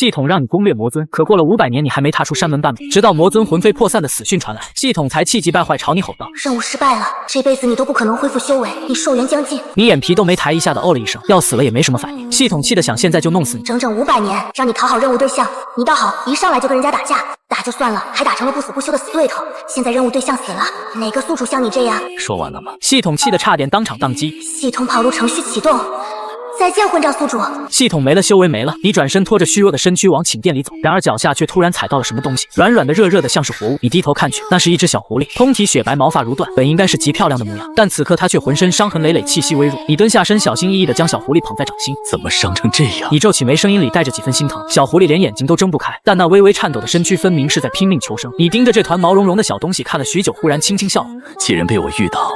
系统让你攻略魔尊，可过了500年你还没踏出山门半步。直到魔尊魂飞魄散的死讯传来，系统才气急败坏朝你吼道：任务失败了，这辈子你都不可能恢复修为，你寿元将尽。你眼皮都没抬一下的哦了一声，要死了也没什么反应。系统气得想现在就弄死你。整整500年，让你讨好任务对象，你倒好，一上来就跟人家打架，打就算了，还打成了不死不休的死对头。现在任务对象死了，哪个宿主像你这样？说完了吗？系统气得差点当场宕机。系统跑路程序启动。再见，混账宿主！系统没了，修为没了，你转身拖着虚弱的身躯往寝殿里走，然而脚下却突然踩到了什么东西，软软的、热热的，像是活物。你低头看去，那是一只小狐狸，通体雪白，毛发如缎，本应该是极漂亮的模样，但此刻它却浑身伤痕累累，气息微弱。你蹲下身，小心翼翼地将小狐狸捧在掌心。怎么伤成这样？你皱起眉，声音里带着几分心疼。小狐狸连眼睛都睁不开，但那微微颤抖的身躯分明是在拼命求生。你盯着这团毛茸茸的小东西看了许久，忽然轻轻笑了。既然被我遇到，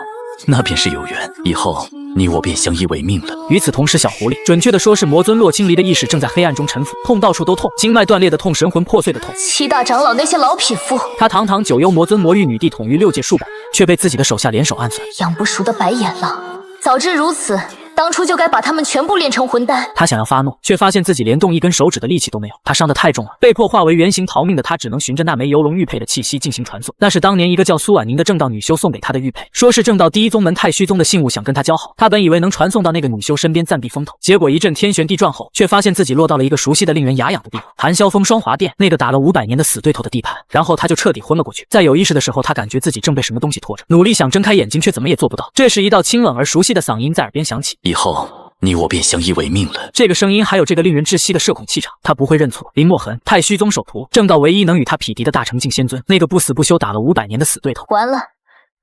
那便是有缘，以后你我便相依为命了。与此同时，小狐狸，准确的说是魔尊洛青离的意识正在黑暗中沉浮，痛到处都痛，经脉断裂的痛，神魂破碎的痛。7大长老那些老匹夫，他堂堂九幽魔尊魔域女帝，统御6界数百，却被自己的手下联手暗算。养不熟的白眼狼，早知如此，当初就该把他们全部炼成魂丹。他想要发怒，却发现自己连动一根手指的力气都没有。他伤得太重了，被迫化为原形逃命的他，只能循着那枚游龙玉佩的气息进行传送。那是当年一个叫苏婉宁的正道女修送给他的玉佩，说是正道第一宗门太虚宗的信物，想跟他交好。他本以为能传送到那个女修身边暂避风头，结果一阵天旋地转后，却发现自己落到了一个熟悉的令人牙痒的地方——寒霄峰双华殿，那个打了500年的死对头的地盘。然后他就彻底昏了过去。在有意识的时候，他感觉自己正被什么东西拖着，努力想睁开眼睛，却怎么也做不到。这时，一道清冷而熟悉的嗓音在耳边响起：以后你我便相依为命了。这个声音还有这个令人窒息的社恐气场，他不会认错。林墨痕，太虚宗首徒，正道唯一能与他匹敌的大成境仙尊，那个不死不休打了500年的死对头。完了，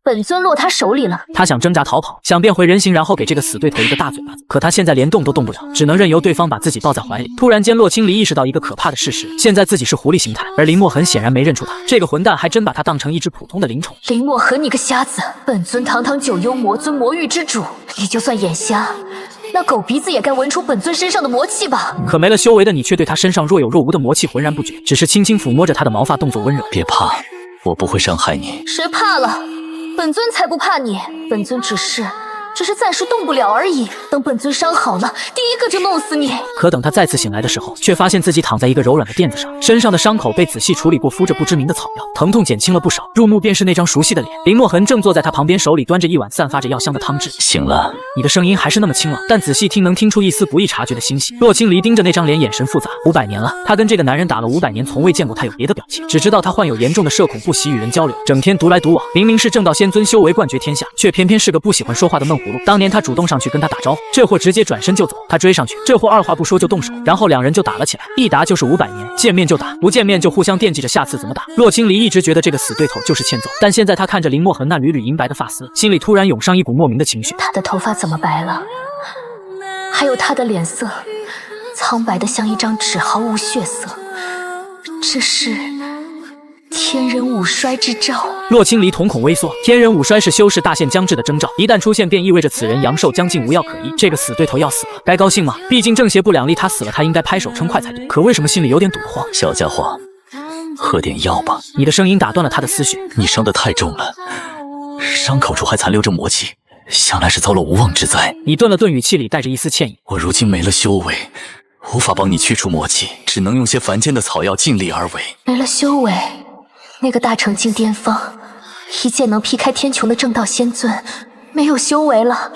本尊落他手里了。他想挣扎逃跑，想变回人形，然后给这个死对头一个大嘴巴子，可他现在连动都动不了，只能任由对方把自己抱在怀里。突然间，洛青离意识到一个可怕的事实，现在自己是狐狸形态，而林墨痕显然没认出他。这个混蛋还真把他当成一只普通的灵宠。林墨痕，你个瞎子！本尊堂堂九幽魔尊魔域之主，你就算眼瞎，那狗鼻子也该闻出本尊身上的魔气吧？可没了修为的你却对他身上若有若无的魔气浑然不觉，只是轻轻抚摸着他的毛发，动作温柔。别怕，我不会伤害你。谁怕了？本尊才不怕你，本尊只是暂时动不了而已。等本尊伤好了，第一个就弄死你。可等他再次醒来的时候，却发现自己躺在一个柔软的垫子上，身上的伤口被仔细处理过，敷着不知名的草药，疼痛减轻了不少。入目便是那张熟悉的脸，林墨痕正坐在他旁边，手里端着一碗散发着药香的汤汁。醒了。你的声音还是那么清冷，但仔细听能听出一丝不易察觉的欣喜。洛青离盯着那张脸，眼神复杂。500年了，他跟这个男人打了500年，从未见过他有别的表情，只知道他患有严重的社恐，不喜与人交流，整天独来独往。明明是正道仙尊，修为冠绝天下，却偏偏是个不喜欢说话的闷葫芦。当年他主动上去跟他打招呼，这货直接转身就走。他追上去，这货二话不说就动手，然后两人就打了起来。一打就是500年，见面就打，不见面就互相惦记着下次怎么打。洛青离一直觉得这个死对头就是欠揍，但现在他看着林墨痕那缕缕银白的发丝，心里突然涌上一股莫名的情绪。他的头发怎么白了？还有他的脸色，苍白的像一张纸，毫无血色。这是天人五衰之兆。洛青离瞳孔微缩，天人五衰是修士大限将至的征兆，一旦出现便意味着此人阳寿将近，无药可医。这个死对头要死了，该高兴吗？毕竟正邪不两立，他死了，他应该拍手称快才对。可为什么心里有点堵得慌？小家伙，喝点药吧。你的声音打断了他的思绪。你伤得太重了，伤口处还残留着魔气，想来是遭了无妄之灾。你顿了顿，语气里带着一丝歉意。我如今没了修为，无法帮你去除魔气，只能用些凡间的草药尽力而为。没了修为，那个大成境巅峰，一剑能劈开天穹的正道仙尊，没有修为了，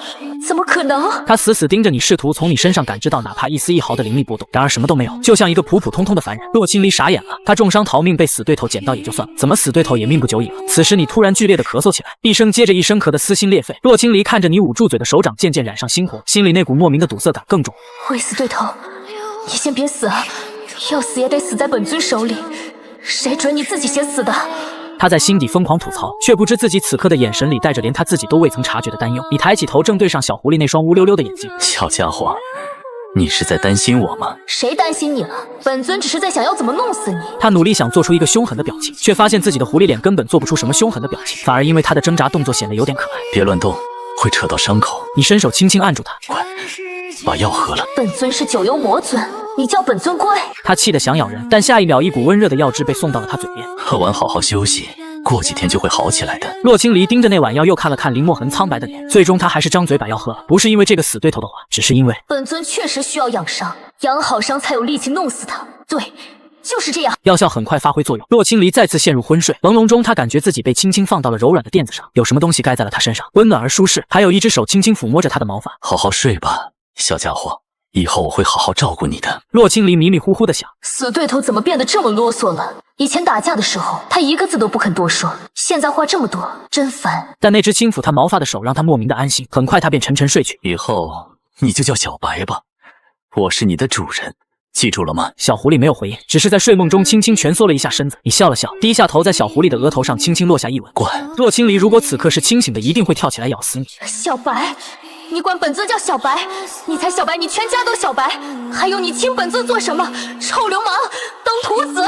怎么可能？他死死盯着你，试图从你身上感知到哪怕一丝一毫的灵力波动，然而什么都没有，就像一个普普通通的凡人。洛青离傻眼了，他重伤逃命，被死对头捡到也就算了，怎么死对头也命不久矣了？此时你突然剧烈的咳嗽起来，一声接着一声，咳得撕心裂肺。洛青离看着你捂住嘴的手掌渐渐染上猩红，心里那股莫名的堵塞感更重。喂，死对头，你先别死啊，要死也得死在本尊手里，谁准你自己先死的？他在心底疯狂吐槽，却不知自己此刻的眼神里带着连他自己都未曾察觉的担忧。你抬起头，正对上小狐狸那双乌溜溜的眼睛。小家伙，你是在担心我吗？谁担心你了？本尊只是在想要怎么弄死你。他努力想做出一个凶狠的表情，却发现自己的狐狸脸根本做不出什么凶狠的表情，反而因为他的挣扎动作显得有点可爱。别乱动，会扯到伤口。你伸手轻轻按住他，快把药喝了。本尊是九幽魔尊，你叫本尊乖。他气得想咬人，但下一秒一股温热的药汁被送到了他嘴边。喝完好好休息，过几天就会好起来的。洛青离盯着那碗药，又看了看林墨痕苍白的脸，最终他还是张嘴把药喝了，不是因为这个死对头的话，只是因为本尊确实需要养伤，养好伤才有力气弄死他。对，就是这样。药效很快发挥作用，洛青离再次陷入昏睡，朦胧中他感觉自己被轻轻放到了柔软的垫子上，有什么东西盖在了他身上，温暖而舒适，还有一只手轻轻抚摸着他的毛发。好好睡吧，小家伙，以后我会好好照顾你的。洛青离迷迷糊糊的想，死对头怎么变得这么啰嗦了？以前打架的时候，他一个字都不肯多说，现在话这么多，真烦。但那只轻抚他毛发的手让他莫名的安心，很快他便沉沉睡去。以后你就叫小白吧，我是你的主人，记住了吗？小狐狸没有回应，只是在睡梦中轻轻蜷缩了一下身子。你笑了笑，低下头在小狐狸的额头上轻轻落下一吻。滚！洛青离如果此刻是清醒的，一定会跳起来咬死你。小白，你管本尊叫小白？你才小白，你全家都小白。还有你亲本尊做什么？臭流氓，当徒子！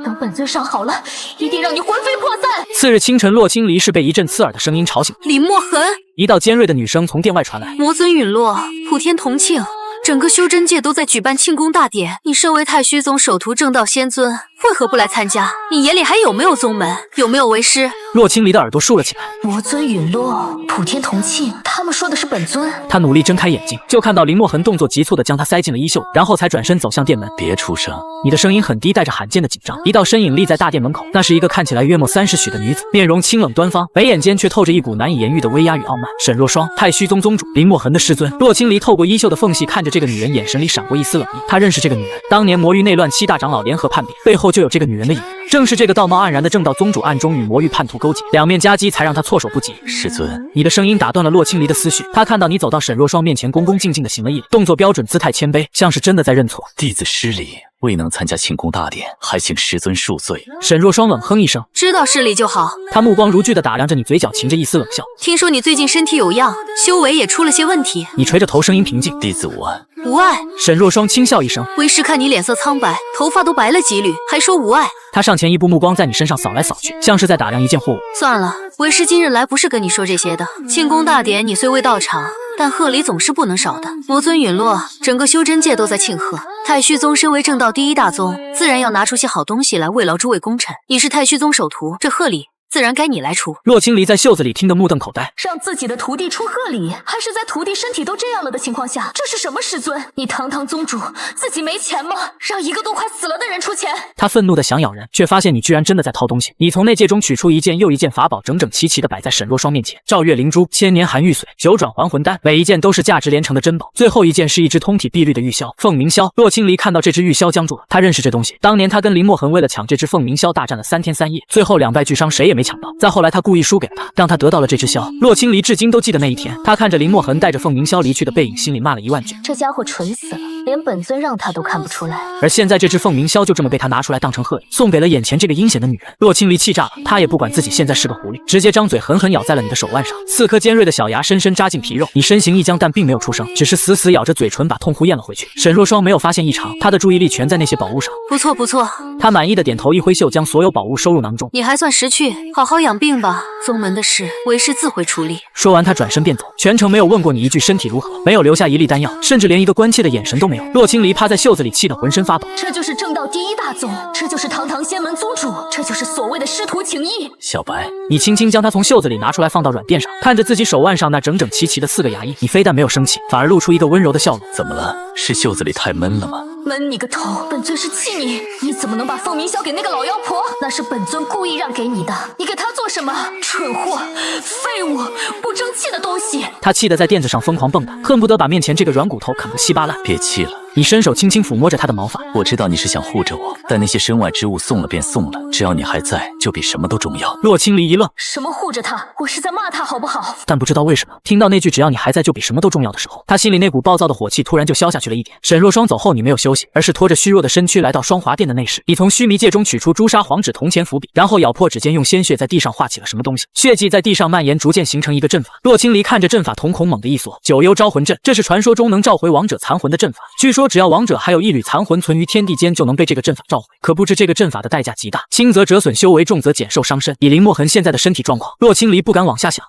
等本尊伤好了，一定让你魂飞魄散。次日清晨，洛青离是被一阵刺耳的声音吵醒。林墨痕，一道尖锐的女声从殿外传来。魔尊陨落，普天同庆，整个修真界都在举办庆功大典。你身为太虚宗首徒正道仙尊，为何不来参加？你眼里还有没有宗门？有没有为师？洛青离的耳朵竖了起来。魔尊陨落，普天同庆，他们说的是本尊。他努力睁开眼睛，就看到林墨痕动作急促地将他塞进了衣袖，然后才转身走向殿门。别出声！你的声音很低，带着罕见的紧张。一道身影立在大殿门口，那是一个看起来约莫30许的女子，面容清冷端方，眉眼间却透着一股难以言喻的威压与傲慢。沈若霜，太虚宗宗主，林墨痕的师尊。洛青离透过衣袖的缝隙看着这个女人，眼神里闪过一丝冷意。他认识这个女人，当年魔域内乱7大长老联合叛变，背后就有这个女人的影子。正是这个道貌岸然的正道宗主暗中与魔域叛徒勾结，两面夹击，才让他措手不及。师尊，你的声音打断了洛青离的思绪。他看到你走到沈若霜面前，恭恭敬敬地行了一礼，动作标准，姿态谦卑，像是真的在认错。弟子失礼，未能参加庆功大典，还请师尊恕罪。沈若霜冷哼一声，知道事理就好。他目光如炬地打量着你，嘴角噙着一丝冷笑。听说你最近身体有恙，修为也出了些问题。你垂着头，声音平静。弟子无碍。无碍。沈若霜轻笑一声，为师看你脸色苍白，头发都白了几缕，还说无碍。他上前一步，目光在你身上扫来扫去，像是在打量一件货物。算了，为师今日来不是跟你说这些的。庆功大典你虽未到场，但贺礼总是不能少的。魔尊陨落，整个修真界都在庆贺。太虚宗身为正道第一大宗，自然要拿出些好东西来慰劳诸位功臣。你是太虚宗首徒，这贺礼自然该你来出。洛青离在袖子里听得目瞪口呆，让自己的徒弟出贺礼，还是在徒弟身体都这样了的情况下，这是什么师尊？你堂堂宗主，自己没钱吗？让一个都快死了的人出钱！他愤怒的想咬人，却发现你居然真的在掏东西。你从内戒中取出一件又一件法宝，整整齐齐的摆在沈若霜面前。照月灵珠、千年寒玉髓、九转还魂丹，每一件都是价值连城的珍宝。最后一件是一只通体碧绿的玉箫，凤鸣箫。洛青离看到这只玉箫僵住了，他认识这东西。当年他跟林墨痕为了抢这只凤鸣箫大战了3天3夜，最后两败俱伤，谁也没抢到。再后来他故意输给了他，让他得到了这只箫。洛青离至今都记得那一天，他看着林墨痕带着凤鸣箫离去的背影，心里骂了1万句。这家伙蠢死了，连本尊让他都看不出来。而现在这只凤鸣箫就这么被他拿出来当成贺礼，送给了眼前这个阴险的女人。洛青离气炸了，他也不管自己现在是个狐狸，直接张嘴狠狠咬在了你的手腕上，4颗尖锐的小牙深深扎进皮肉。你身形一僵，但并没有出声，只是死死咬着嘴唇，把痛呼咽了回去。沈若霜没有发现异常，她的注意力全在那些宝物上。不错不错，她满意的点头，一挥袖将所有宝物收入囊中。你还算识趣，好好养病吧。宗门的事，为师自会处理。说完，他转身便走，全程没有问过你一句身体如何，没有留下一粒丹药，甚至连一个关切的眼神都没有。洛青离趴在袖子里，气得浑身发抖。这就是正道第一大宗，这就是堂堂仙门宗主，这就是所谓的师徒情谊。小白，你轻轻将他从袖子里拿出来，放到软垫上，看着自己手腕上那整整齐齐的4个牙印，你非但没有生气，反而露出一个温柔的笑容。怎么了？是袖子里太闷了吗？闷你个头！本尊是气你，你怎么能把凤鸣箫给那个老妖婆？那是本尊故意让给你的，你给她做什么？蠢货，废物，不争气的东西！他气得在垫子上疯狂蹦跶，恨不得把面前这个软骨头啃个稀巴烂。别气了，你伸手轻轻抚摸着他的毛发。我知道你是想护着我，但那些身外之物送了便送了，只要你还在，就比什么都重要。洛青离一愣，什么护着他？我是在骂他好不好？但不知道为什么，听到那句只要你还在就比什么都重要的时候，他心里那股暴躁的火气突然就消下去了一点。沈若霜走后，你没有休息，而是拖着虚弱的身躯来到双华殿的内室。你从须弥戒中取出朱砂黄纸铜钱伏笔，然后咬破指尖，用鲜血在地上画起了什么东西，血迹在地上蔓延，逐渐形成一个阵法。洛青离看着阵法，瞳孔猛地一缩，九幽招魂阵，这是传说中能召回王者残魂的阵法。据说只要王者还有一缕残魂存于天地间，就能被这个阵法召回。可不知这个阵法的代价极大，轻则折损修为，重则减寿伤身。以林墨痕现在的身体状况，洛青离不敢往下想。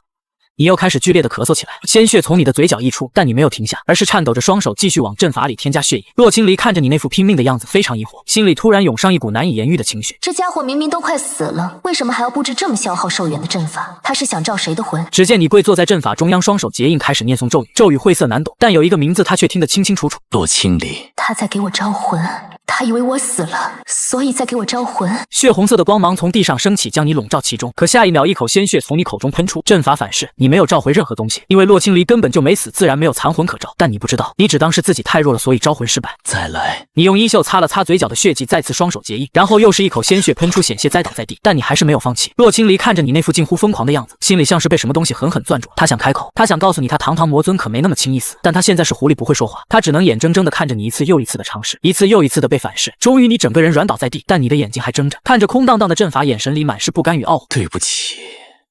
你又开始剧烈的咳嗽起来，鲜血从你的嘴角溢出，但你没有停下，而是颤抖着双手继续往阵法里添加血液。洛青离看着你那副拼命的样子，非常疑惑，心里突然涌上一股难以言喻的情绪。这家伙明明都快死了，为什么还要布置这么消耗寿元的阵法？他是想召谁的魂？只见你跪坐在阵法中央，双手结印，开始念诵咒语，咒语晦涩难懂，但有一个名字他却听得清清楚楚。洛青离，他在给我招魂，他以为我死了，所以在给我招魂。血红色的光芒从地上升起，将你笼罩其中。可下一秒，一口鲜血从你口中喷出，阵法反噬，你没有召回任何东西，因为洛青离根本就没死，自然没有残魂可召。但你不知道，你只当是自己太弱了，所以招魂失败。再来，你用衣袖擦了擦嘴角的血迹，再次双手结印，然后又是一口鲜血喷出，险些栽倒在地，但你还是没有放弃。洛青离看着你那副近乎疯狂的样子，心里像是被什么东西狠狠攥住。他想开口，他想告诉你，他堂堂魔尊可没那么轻易死，但他现在是狐狸，不会说话，他只能眼睁睁地看着你一次又一次的尝试，一次又一次的被反噬。终于，你整个人软倒在地，但你的眼睛还睁着，看着空荡荡的阵法，眼神里满是不甘与懊悔。对不起，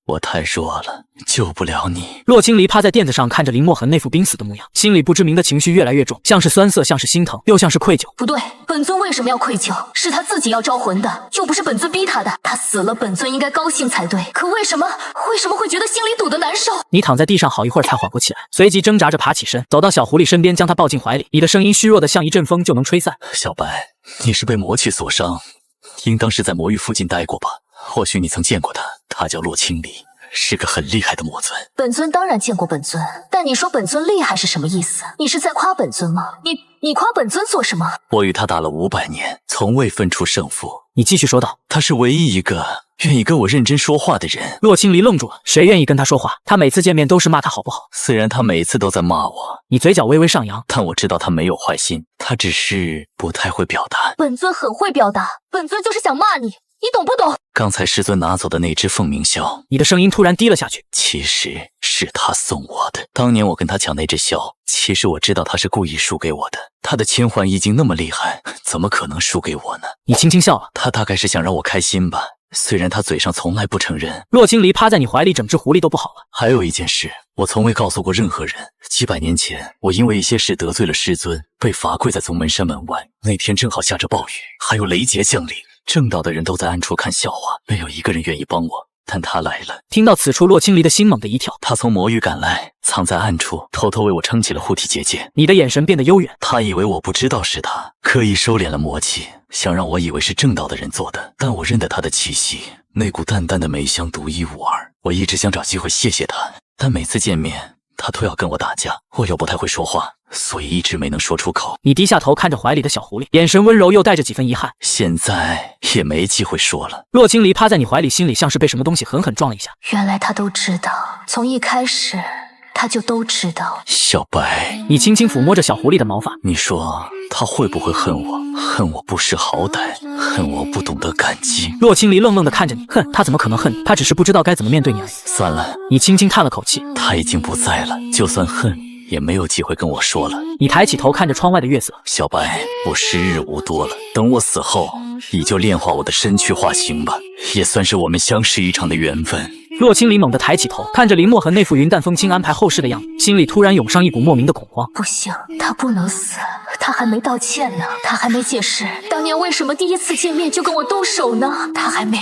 我太弱了，救不了你。洛青离趴在垫子上，看着林墨痕那副濒死的模样，心里不知名的情绪越来越重，像是酸涩，像是心疼，又像是愧疚。不对，本尊为什么要愧疚？是他自己要招魂的，又不是本尊逼他的。他死了，本尊应该高兴才对。可为什么会觉得心里堵得难受？你躺在地上好一会儿才缓过气来，随即挣扎着爬起身，走到小狐狸身边，将它抱进怀里。你的声音虚弱的像一阵风就能吹散。小白，你是被魔气所伤，应当是在魔域附近待过吧？或许你曾见过他，他叫洛青离，是个很厉害的魔尊。本尊当然见过本尊，但你说本尊厉害是什么意思？你是在夸本尊吗？你夸本尊做什么？我与他打了500年，从未分出胜负。你继续说道。他是唯一一个愿意跟我认真说话的人。洛青离愣住了，谁愿意跟他说话？他每次见面都是骂他好不好？虽然他每次都在骂我，你嘴角微微上扬，但我知道他没有坏心，他只是不太会表达。本尊很会表达，本尊就是想骂你，你懂不懂？刚才师尊拿走的那只凤鸣啸，你的声音突然低了下去。其实是他送我的。当年我跟他抢那只啸，其实我知道他是故意输给我的。他的千环已经那么厉害，怎么可能输给我呢？你轻轻笑了。他大概是想让我开心吧，虽然他嘴上从来不承认。洛青离趴在你怀里，整只狐狸都不好了。还有一件事，我从未告诉过任何人。几百年前，我因为一些事得罪了师尊，被罚跪在宗门山门外。那天正好下着暴雨，还有雷劫降临。正道的人都在暗处看笑话，没有一个人愿意帮我，但他来了。听到此处，洛青离的心猛地一跳。他从魔域赶来，藏在暗处，偷偷为我撑起了护体结界。你的眼神变得悠远。他以为我不知道是他，刻意收敛了魔气，想让我以为是正道的人做的。但我认得他的气息，那股淡淡的梅香独一无二。我一直想找机会谢谢他，但每次见面他都要跟我打架。我又不太会说话，所以一直没能说出口。你低下头看着怀里的小狐狸，眼神温柔又带着几分遗憾。现在也没机会说了。洛青离趴在你怀里，心里像是被什么东西狠狠撞了一下。原来他都知道，从一开始他就都知道。小白，你轻轻抚摸着小狐狸的毛发。你说他会不会恨我？恨我不识好歹，恨我不懂得感激。洛青离愣愣地看着你，恨他怎么可能恨你？他只是不知道该怎么面对你而已。算了，你轻轻叹了口气。他已经不在了，就算恨也没有机会跟我说了。你抬起头看着窗外的月色。小白，我时日无多了，等我死后，你就炼化我的身躯化形吧，也算是我们相识一场的缘分。洛青离猛地抬起头，看着林墨痕那副云淡风轻安排后事的样子，心里突然涌上一股莫名的恐慌。不行，他不能死，他还没道歉呢，他还没解释当年为什么第一次见面就跟我动手呢，他还没。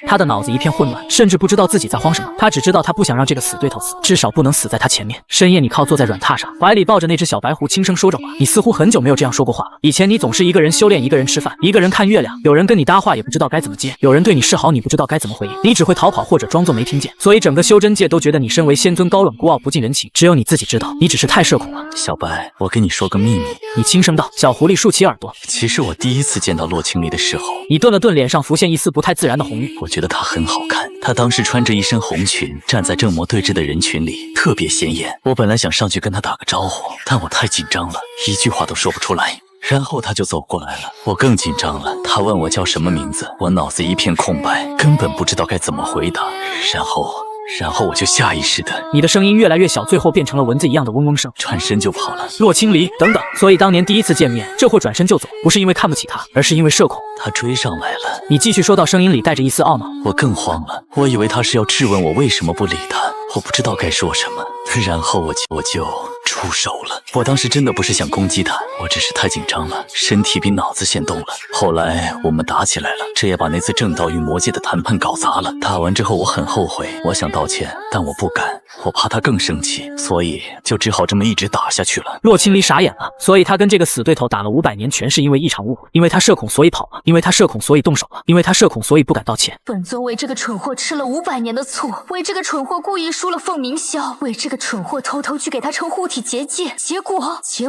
他的脑子一片混乱，甚至不知道自己在慌什么。他只知道他不想让这个死对头死，至少不能死在他前面。深夜，你靠坐在软榻上，怀里抱着那只小白狐，轻声说着话。你似乎很久没有这样说过话了。以前你总是一个人修炼，一个人吃饭，一个人看月亮。有人跟你搭话，也不知道该怎么接；有人对你示好，你不知道该怎么回应。你只会逃跑或者装作没听见。所以整个修真界都觉得你身为仙尊高冷孤傲不近人情，只有你自己知道，你只是太社恐了。小白，我跟你说个秘密。你轻声道。小狐狸竖起耳朵。其实我第一次见到洛青离的时候，你顿了顿，脸上浮现一丝不太自然的红晕。我觉得她很好看，她当时穿着一身红裙，站在正魔对峙的人群里，特别显眼。我本来想上去跟她打个招呼，但我太紧张了，一句话都说不出来。然后她就走过来了，我更紧张了。她问我叫什么名字，我脑子一片空白，根本不知道该怎么回答。然后我就下意识的，你的声音越来越小，最后变成了蚊子一样的嗡嗡声，转身就跑了。洛青离，等等。所以当年第一次见面，这货转身就走，不是因为看不起他，而是因为社恐。他追上来了。你继续说到，声音里带着一丝懊恼。我更慌了，我以为他是要质问我为什么不理他，我不知道该说什么。然后我就出手了。我当时真的不是想攻击他，我只是太紧张了，身体比脑子先动了。后来我们打起来了，这也把那次正道与魔界的谈判搞砸了。打完之后我很后悔，我想道歉，但我不敢，我怕他更生气，所以就只好这么一直打下去了。洛清离傻眼了，所以他跟这个死对头打了500年，全是因为一场误会，因为他社恐所以跑了，因为他社恐所以动手了，因为他社恐所以不敢道歉。本尊为这个蠢货吃了500年的醋，为这个蠢货故意输了凤鸣霄，为这个蠢货偷偷去给他成护体结界，结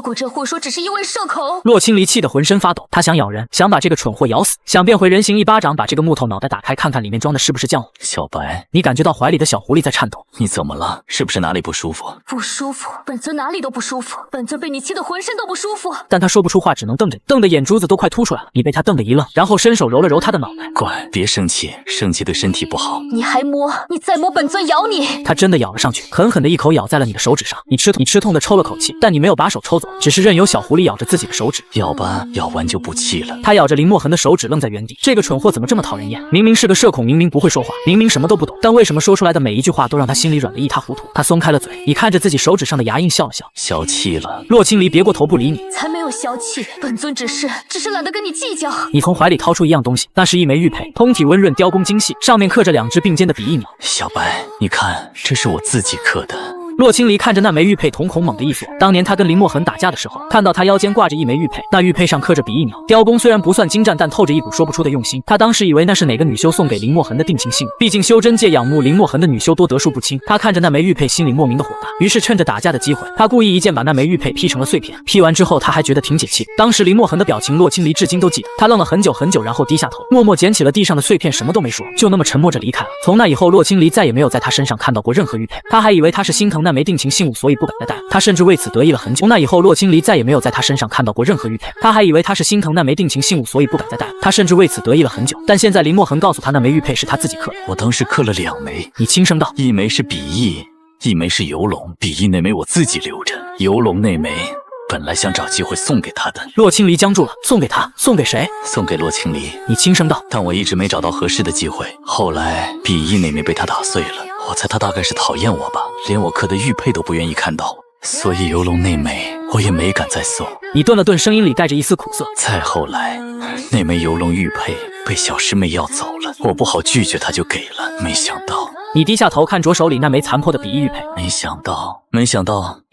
果这货说只是因为社恐。洛清离气得浑身发抖，他想咬人，想把这个蠢货咬死，想变回人形，一巴掌把这个木头脑袋打开，看看里面装的是不是浆糊。小白，你感觉到怀里的小狐狸在颤抖，你怎么了？是不是哪里不舒服？不舒服，本尊哪里都不舒服，本尊被你气得浑身都不舒服。但他说不出话，只能瞪着你，瞪得眼珠子都快凸出来了。你被他瞪得一愣，然后伸手揉了揉他的脑袋。乖，别生气，生气对身体不好。你还摸？你再摸，本尊咬你！他真的咬了上去，狠狠的一口咬在了你的手指上。你吃痛的抽了口气，但你没有把手抽走，只是任由小狐狸咬着自己的手指。咬吧，咬完就不气了。他咬着林墨痕的手指，愣在原地。这个蠢货怎么这么讨人厌？明明是个社恐，明明不会说话，明明什么都不懂，但为什么说出来的每一句话都让他心里软得一塌糊涂？他松开了嘴，你看着自己手指上的牙印笑了笑。消气了。洛清离别过头不理你。才没有消气，本尊只是懒得跟你计较。你从怀里掏出一样东西，那是一枚玉佩，通体温润，雕工精细，上面刻着2只并肩的比翼鸟。小白，你看，这是我自己刻的。洛清离看着那枚玉佩，瞳孔猛地一锁。当年他跟林墨痕打架的时候，看到他腰间挂着一枚玉佩，那玉佩上刻着比翼鸟，雕工虽然不算精湛，但透着一股说不出的用心。他当时以为那是哪个女修送给林墨痕的定情信物，毕竟修真界仰慕林墨痕的女修多得数不清。他看着那枚玉佩，心里莫名的火大，于是趁着打架的机会，他故意一剑把那枚玉佩劈成了碎片。劈完之后，他还觉得挺解气。当时林墨痕的表情，洛清离至今都记得。他愣了很久很久，然后低下头，默默捡起了地上的碎片，什么都没说，就那么沉默着离开了。从那以后，洛清离再也没有在他身上看到过任何玉佩。他还以为他是心疼那枚定情信物，所以不敢再戴。他甚至为此得意了很久。从那以后，洛清离再也没有在他身上看到过任何玉佩。他还以为他是心疼那枚定情信物，所以不敢再戴。他甚至为此得意了很久。但现在林墨痕告诉他，那枚玉佩是他自己刻的。我当时刻了2枚，你轻声道，一枚是比翼，一枚是游龙。比翼那枚我自己留着，游龙那枚本来想找机会送给他的。洛清离僵住了，送给他？送给谁？送给洛清离。你轻声道，但我一直没找到合适的机会。后来比翼那枚被他打碎了，我猜他大概是讨厌我吧，连我刻的玉佩都不愿意看到，所以游龙那枚我也没敢再送。你顿了顿，声音里带着一丝苦涩。再后来，那枚游龙玉佩被小师妹要走了，我不好拒绝，她就给了。没想到，你低下头看着手里那枚残破的比翼玉佩，没想到，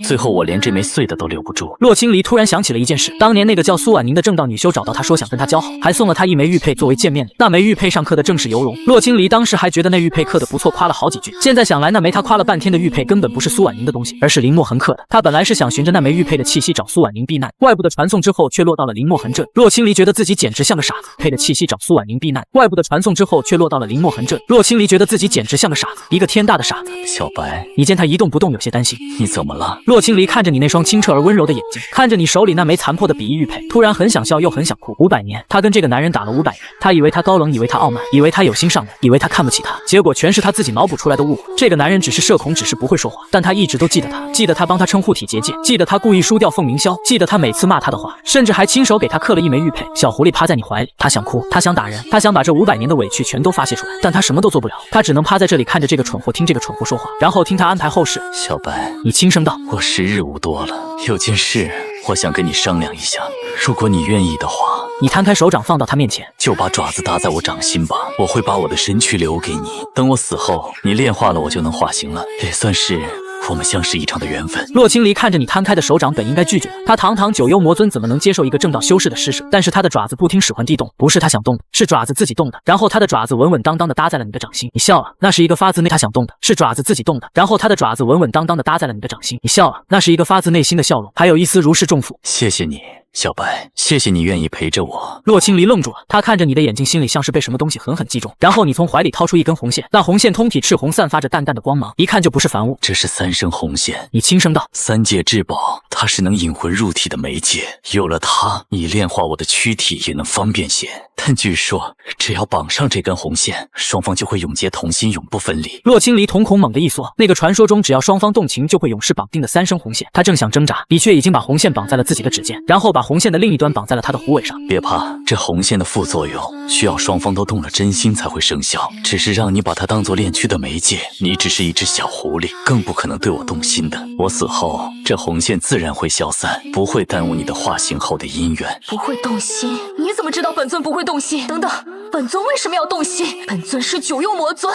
最后我连这枚碎的都留不住。洛清离突然想起了一件事，当年那个叫苏婉宁的正道女修找到他说想跟他交好，还送了他一枚玉佩作为见面礼。那枚玉佩上刻的正是游龙。洛清离当时还觉得那玉佩刻的不错，夸了好几句。现在想来，那枚他夸了半天的玉佩根本不是苏婉宁的东西，而是林墨痕刻的。他本来是想循着那枚玉佩的气息找苏婉宁避难，外部的传送之后却落到了林墨痕这。洛清离觉得自己简直像个傻子，配的气息找苏婉宁避难，外部的传送之后却落到了林墨痕这。洛清离觉得自己简直像个傻子，一个天大的傻子。小白，你见他一动不动，有些担心。你怎么了？洛清离看着你那双清澈而温柔的眼睛，看着你手里那枚残破的比翼玉佩，突然很想笑又很想哭。500年，他跟这个男人打了500年，他以为他高冷，以为他傲慢，以为他有心上人，以为他看不起他，结果全是他自己脑补出来的误会。这个男人只是社恐，只是不会说话，但他一直都记得他，记得他帮他撑护体结界，记得他故意输掉凤鸣霄，记得他每次骂他的话，甚至还亲手给他刻了一枚玉佩。小狐狸趴在你怀里，他想哭，他想打人，他想把这500年的委屈全都发泄出来，但他什么都做不了，他只能趴在这里看着这个蠢货，听这个蠢货说话，然后听他安排后事。小白，你轻声道，我时日无多了，有件事我想跟你商量一下，如果你愿意的话。你摊开手掌放到他面前，就把爪子搭在我掌心吧，我会把我的身躯留给你，等我死后你炼化了我就能化形了，也算是我们相识一场的缘分。洛清离看着你摊开的手掌，本应该拒绝的，他堂堂九幽魔尊怎么能接受一个正道修士的施舍？但是他的爪子不听使唤地动，不是他想动的，是爪子自己动的。然后他的爪子稳稳当当的搭在了你的掌心，你笑了，那是一个发自内他想动的，是爪子自己动的。然后他的爪子稳稳当当的搭在了你的掌心，你笑了，那是一个发自内心的笑容，还有一丝如释重负。谢谢你。小白，谢谢你愿意陪着我。洛清离愣住了，他看着你的眼睛，心里像是被什么东西狠狠击中。然后你从怀里掏出一根红线，那红线通体赤红，散发着淡淡的光芒，一看就不是凡物。这是3生红线。你轻声道，3界至宝，它是能引魂入体的媒介，有了它，你炼化我的躯体也能方便些。但据说只要绑上这根红线，双方就会永结同心，永不分离。洛清离瞳孔猛地一缩，那个传说中只要双方动情就会永世绑定的3声红线，他正想挣扎，李却已经把红线绑在了自己的指尖，然后把红线的另一端绑在了他的虎尾上。别怕，这红线的副作用需要双方都动了真心才会生效，只是让你把它当作炼躯的媒介。你只是一只小狐狸，更不可能对我动心的。我死后，这红线自然会消散，不会耽误你的化形后的姻缘。不会动心？你怎么知道本尊不会动心？等等，本尊为什么要动心？本尊是九幽魔尊，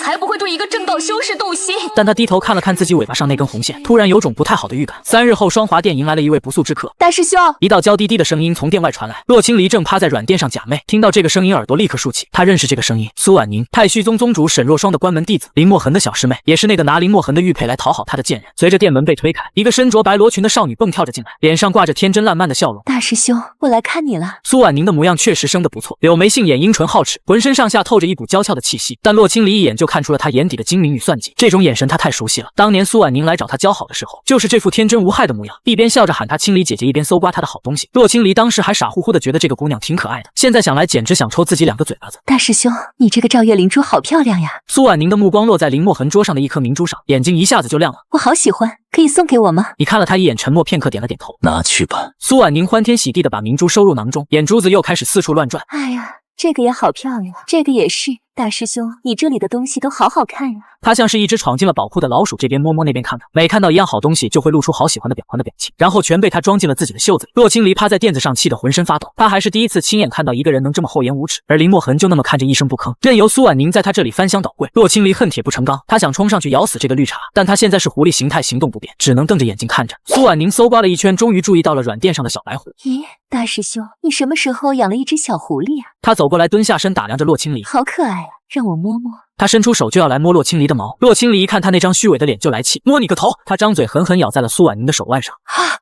才不会对一个正道修士动心。但他低头看了看自己尾巴上那根红线，突然有种不太好的预感。3日后，双华殿迎来了一位不速之客。大师兄，一道娇滴滴的声音从殿外传来。洛清离正趴在软垫上假寐，听到这个声音，耳朵立刻竖起。他认识这个声音，苏婉宁，太虚宗宗主沈若霜的关门弟子，林墨痕的小师妹，也是那个拿林墨痕的玉佩来讨好他的贱人。随着殿门被推开，一个身着白罗裙的少女蹦跳着进来，脸上挂着天真烂漫的笑容。大师兄，我来看你了。苏婉宁的模样确实生得不错，柳眉杏眼，樱唇皓齿，浑身上下透着一股娇俏的气息。但洛清离一眼就看出了她眼底的精明与算计，这种眼神他太熟悉了。当年苏婉宁来找他交好的时候，就是这副天真无害的模样，一边笑着喊她清离姐姐，一边搜刮她的好东西。洛清离当时还傻乎乎的觉得这个姑娘挺可爱的，现在想来简直想抽自己2个嘴巴子。大师兄，你这个照月灵珠好漂亮呀！苏婉宁的目光落在林墨痕桌上的一颗明珠上，眼睛一下子就亮了。我好喜欢，可以送给我吗？你看了他一眼，沉默片刻，点了点头。拿去吧。苏婉宁欢天喜地地把明珠收入囊中，眼珠子又开始四处乱转。哎呀，这个也好漂亮，这个也是。大师兄，你这里的东西都好好看呀。他像是一只闯进了宝库的老鼠，这边摸摸那边看看，每看到一样好东西就会露出好喜欢的表情，然后全被他装进了自己的袖子里。洛清离趴在垫子上，气得浑身发抖。他还是第一次亲眼看到一个人能这么厚颜无耻，而林墨痕就那么看着一声不吭，任由苏婉宁在他这里翻箱倒柜。洛清离恨铁不成钢，他想冲上去咬死这个绿茶，但他现在是狐狸形态，行动不便，只能瞪着眼睛看着。苏婉宁搜刮了一圈，终于注意到了软垫上的小白虎。咦，大师兄，你什么时候养了一只小狐狸啊？他走过来，蹲下身打量着洛清离，好可爱啊，让我摸摸。他伸出手就要来摸洛清离的毛，洛清离一看他那张虚伪的脸就来气，摸你个头！他张嘴狠狠咬在了苏婉宁的手腕上，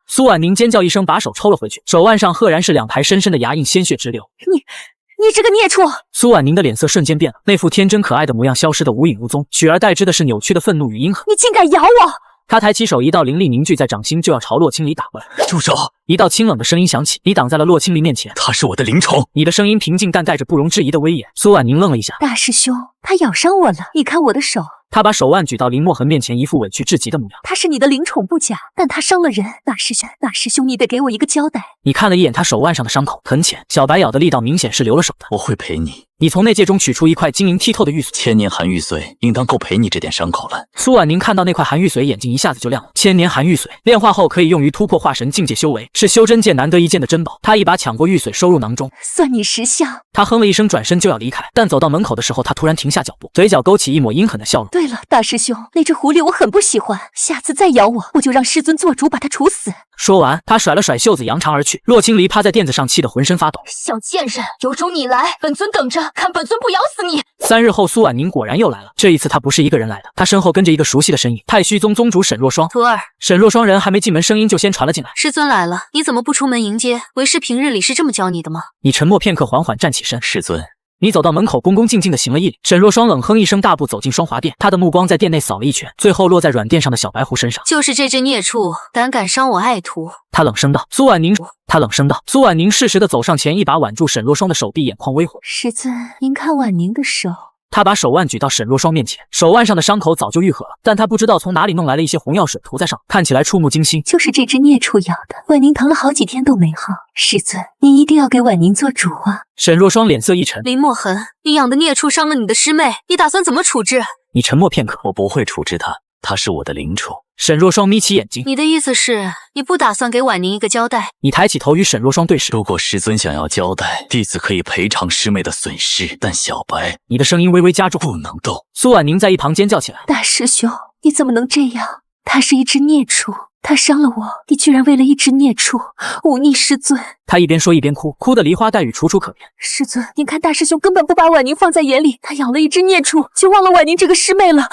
苏婉宁尖叫一声，把手抽了回去，手腕上赫然是2排深深的牙印，鲜血直流。你这个孽畜！苏婉宁的脸色瞬间变了，那副天真可爱的模样消失得无影无踪，取而代之的是扭曲的愤怒与阴狠。你竟敢咬我！他抬起手，一道灵力凝聚在掌心，就要朝洛清离打过来。住手！一道清冷的声音响起，你挡在了洛清离面前。他是我的灵宠。你的声音平静，但带着不容置疑的威严。苏婉宁愣了一下，大师兄，他咬伤我了，你看我的手。他把手腕举到林墨痕面前，一副委屈至极的模样。他是你的灵宠不假，但他伤了人。大师兄，你得给我一个交代。你看了一眼他手腕上的伤口，很浅，小白咬的力道明显是留了手的。我会陪你。你从内戒中取出一块晶莹剔透的玉髓，1000年寒玉髓应当够赔你这点伤口了。苏婉宁看到那块寒玉髓，眼睛一下子就亮了。1000年寒玉髓，炼化后可以用于突破化神境界修为，是修真界难得一见的珍宝。他一把抢过玉髓，收入囊中。算你识相。他哼了一声，转身就要离开，但走到门口的时候，他突然停下脚步，嘴角勾起一抹阴狠的笑容。对了，大师兄，那只狐狸我很不喜欢，下次再咬我，我就让师尊做主把它处死。说完，他甩了甩袖子，扬长而去。洛清离趴在垫子上，气得浑身发抖。小贱人，有种你来，本尊等着看本尊不咬死你。3日后，苏婉宁果然又来了。这一次他不是一个人来的，他身后跟着一个熟悉的身影，太虚宗宗主沈若霜。徒儿，沈若霜人还没进门，声音就先传了进来。师尊来了，你怎么不出门迎接？为师平日里是这么教你的吗？你沉默片刻，缓缓站起身。师尊。你走到门口，恭恭敬敬地行了一礼。沈若霜冷哼一声，大步走进双华殿，他的目光在殿内扫了一圈，最后落在软垫上的小白狐身上。就是这只孽畜，敢伤我爱徒。他冷声道。苏婉宁适时地走上前，一把挽住沈若霜的手臂，眼眶微红。师尊，您看婉宁的手。他把手腕举到沈若霜面前，手腕上的伤口早就愈合了，但他不知道从哪里弄来了一些红药水涂在上，看起来触目惊心。就是这只孽畜咬的，婉宁疼了好几天都没好。师尊，您一定要给婉宁做主啊！沈若霜脸色一沉。林墨痕，你养的孽畜伤了你的师妹，你打算怎么处置？你沉默片刻。我不会处置他，他是我的灵宠。沈若霜眯起眼睛。你的意思是，你不打算给婉宁一个交代？你抬起头与沈若霜对视。如果师尊想要交代，弟子可以赔偿师妹的损失，但小白……你的声音微微加重，不能动。苏婉宁在一旁尖叫起来。大师兄，你怎么能这样？他是一只孽畜，他伤了我，你居然为了一只孽畜忤逆师尊。他一边说一边哭，哭得梨花带雨，楚楚可怜。师尊，您看大师兄根本不把婉宁放在眼里，他咬了一只孽畜，就忘了婉宁这个师妹了。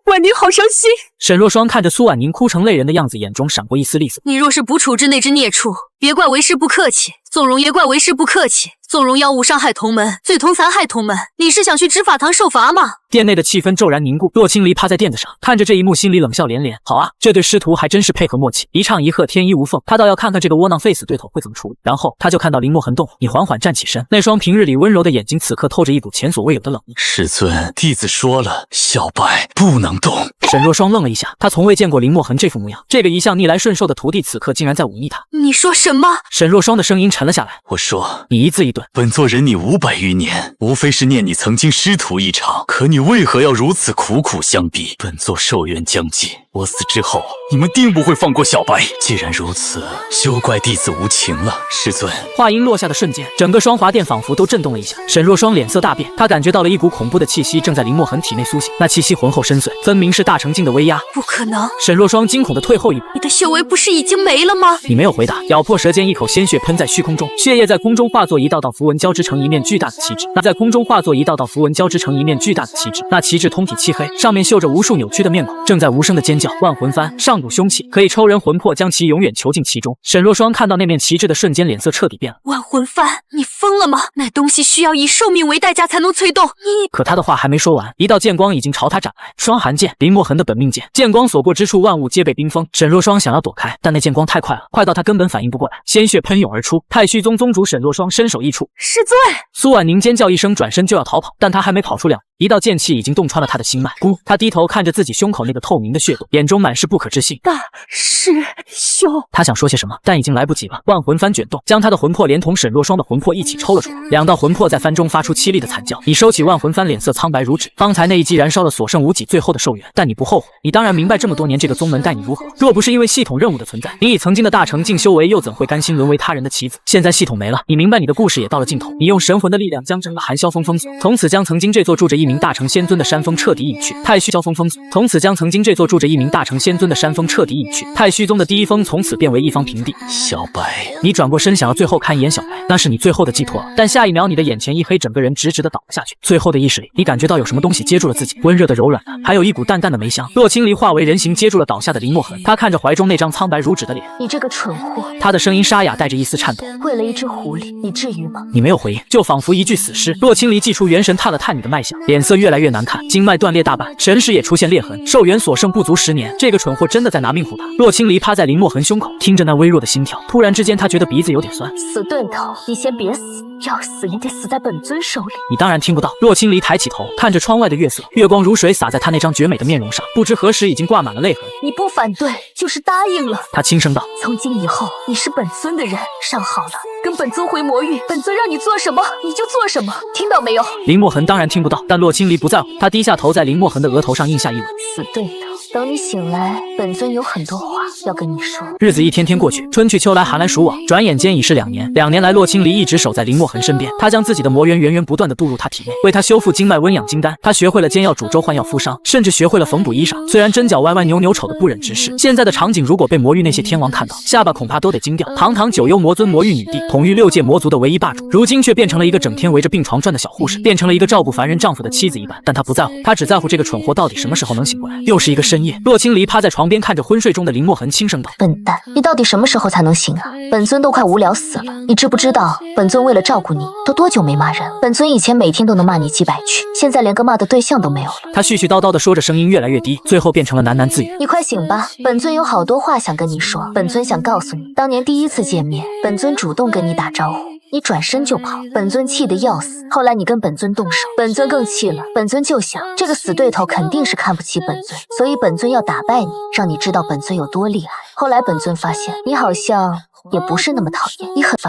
婉宁好伤心。沈若霜看着苏婉宁哭成泪人的样子，眼中闪过一丝厉色。你若是不处置那只孽畜，别怪为师不客气。纵容野怪为师不客气，纵容妖物伤害同门，罪同残害同门，你是想去执法堂受罚吗？店内的气氛骤然凝固，洛青离趴在垫子上，看着这一幕，心里冷笑连连。好啊，这对师徒还真是配合默契，一唱一和，天衣无缝。他倒要看看这个窝囊废死对头会怎么处理。然后他就看到林墨痕动，你缓缓站起身，那双平日里温柔的眼睛此刻透着一股前所未有的冷意。师尊，弟子说了，小白不能动。沈若霜愣了一下，他从未见过林墨痕这副模样，这个一向逆来顺受的徒弟此刻竟然在忤逆他。你说什么？沈若霜的声音沉了下来。我说，你一字一顿。本座忍你500余年，无非是念你曾经师徒一场，可你为何要如此苦苦相逼？本座寿元将近，我死之后，你们定不会放过小白。既然如此，休怪弟子无情了，师尊。话音落下的瞬间，整个双华殿仿佛都震动了一下。沈若霜脸色大变，她感觉到了一股恐怖的气息正在林墨痕体内苏醒，那气息浑厚深邃，分明是大成境的威压。不可能！沈若霜惊恐的退后一步。你的修为不是已经没了吗？你没有回答，咬破舌尖，一口鲜血喷在虚空中，血液在空中化作一道道符文，交织成一面巨大的旗帜。那在空中化作一道道符文，交织成一面巨大的旗帜。那旗帜通体漆黑，上面绣着无数扭曲的面孔，正在无声的尖叫。万魂幡上古凶器，可以抽人魂魄，将其永远囚禁其中。沈若霜看到那面旗帜的瞬间，脸色彻底变了。万魂幡，你疯了吗？那东西需要以寿命为代价才能催动。可他的话还没说完，一道剑光已经朝他斩来。双寒剑，林墨痕的本命剑，剑光所过之处，万物皆被冰封。沈若霜想要躲开，但那剑光太快了，快到他根本反应不过来，鲜血喷涌而出。太虚宗宗主沈若霜伸手一触，师尊！苏婉宁尖叫一声，转身就要逃跑，但他还没跑出2步，一道剑气已经洞穿了他的心脉。咕！他低头看着自己胸口那个透明的血洞，眼中满是不可置信。大师兄，他想说些什么，但已经来不及了。万魂幡卷动，将他的魂魄连同沈若霜的魂魄一起抽了出来。2道魂魄在幡中发出凄厉的惨叫。你收起万魂幡，脸色苍白如纸。方才那一击燃烧了所剩无几最后的寿元，但你不后悔。你当然明白这么多年这个宗门待你如何。若不是因为系统任务的存在，你以曾经的大成境修为，又怎会甘心沦为他人的棋子？现在系统没了，你明白你的故事也到了尽头。你用神魂的力量将整个寒霄峰封锁，从此将曾经这座住着一名大成仙尊的山峰彻底隐去。太虚霄峰封锁，从此将曾经这座住着一名大成仙尊的山峰彻底隐去。太虚宗的第一峰从此变为一方平地。小白，你转过身想要最后看一眼小白，那是你最后的寄托了。但下一秒你的眼前一黑，整个人直直的倒了下去。最后的意识里，你感觉到有什么东西接住了自己，温热的、柔软的，还有一股淡淡的梅香。洛青离化为人形接住了倒下的林墨痕，他看着怀中那张苍白如纸的脸，你这个蠢货！他的声音沙哑，带着一丝颤抖。为了一只狐狸，你至于吗？你没有回应，就仿佛一具死尸。洛青离祭出元神，探了探你的脉象，脸色越来越难看，经脉断裂大半，神识也出现裂痕，寿元所剩不足10年。这个蠢货真的在拿命唬他。洛青离趴在林墨痕胸口，听着那微弱的心跳，突然之间他觉得鼻子有点酸。死对头，你先别死，要死也得死在本尊手里。你当然听不到。洛青离抬起头，看着窗外的月色，月光如水洒在他那张绝美的面容上，不知何时已经挂满了泪痕。你不反对，就是答应了。他轻声道：从今以后，你是本尊的人，上好了，跟本尊回魔域，本尊让你做什么你就做什么，听到没有？林墨痕当然听不到，但洛青离不在乎，他低下头在林墨痕的额头上印下一吻。死对头，等你醒来，本尊有很多话要跟你说。日子一天天过去，春去秋来，寒来暑往，转眼间已是2年。2年来，洛青离一直守在林墨痕身边，他将自己的魔元源源不断的渡入他体内，为他修复经脉，温养金丹。他学会了煎药煮粥，换药敷伤，甚至学会了缝补衣裳。虽然针脚歪歪扭扭，丑的不忍直视，现在的场景如果被魔域那些天王看到，下巴恐怕都得惊掉。堂堂九幽魔尊，魔域女帝，统御6界魔族的唯一霸主，如今却变成了一个整天围着病床转的小护士，变成了一个照顾凡人丈夫的妻子一般。但他不在乎，他只在乎这个蠢货到底什么时候能醒过来。又是一个深夜，洛青离趴在床边，看着昏睡中的林墨痕，轻声道：笨蛋，你到底什么时候才能醒啊？本尊都快无聊死了，你知不知道本尊为了照顾你都多久没骂人？本尊以前每天都能骂你几百句，现在连个骂的对象都没有了。他絮絮叨叨的说着，声音越来越低，最后变成了喃喃自语：你快醒吧，本尊有好多话想跟你说。本尊想告诉你，当年第一次见面，本尊主动跟你打招呼，你转身就跑，本尊气得要死。后来你跟本尊动手，本尊更气了。本尊就想，这个死对头肯定是看不起本尊，所以本尊要打败你，让你知道本尊有多厉害。后来本尊发现，你好像也不是那么讨厌，你很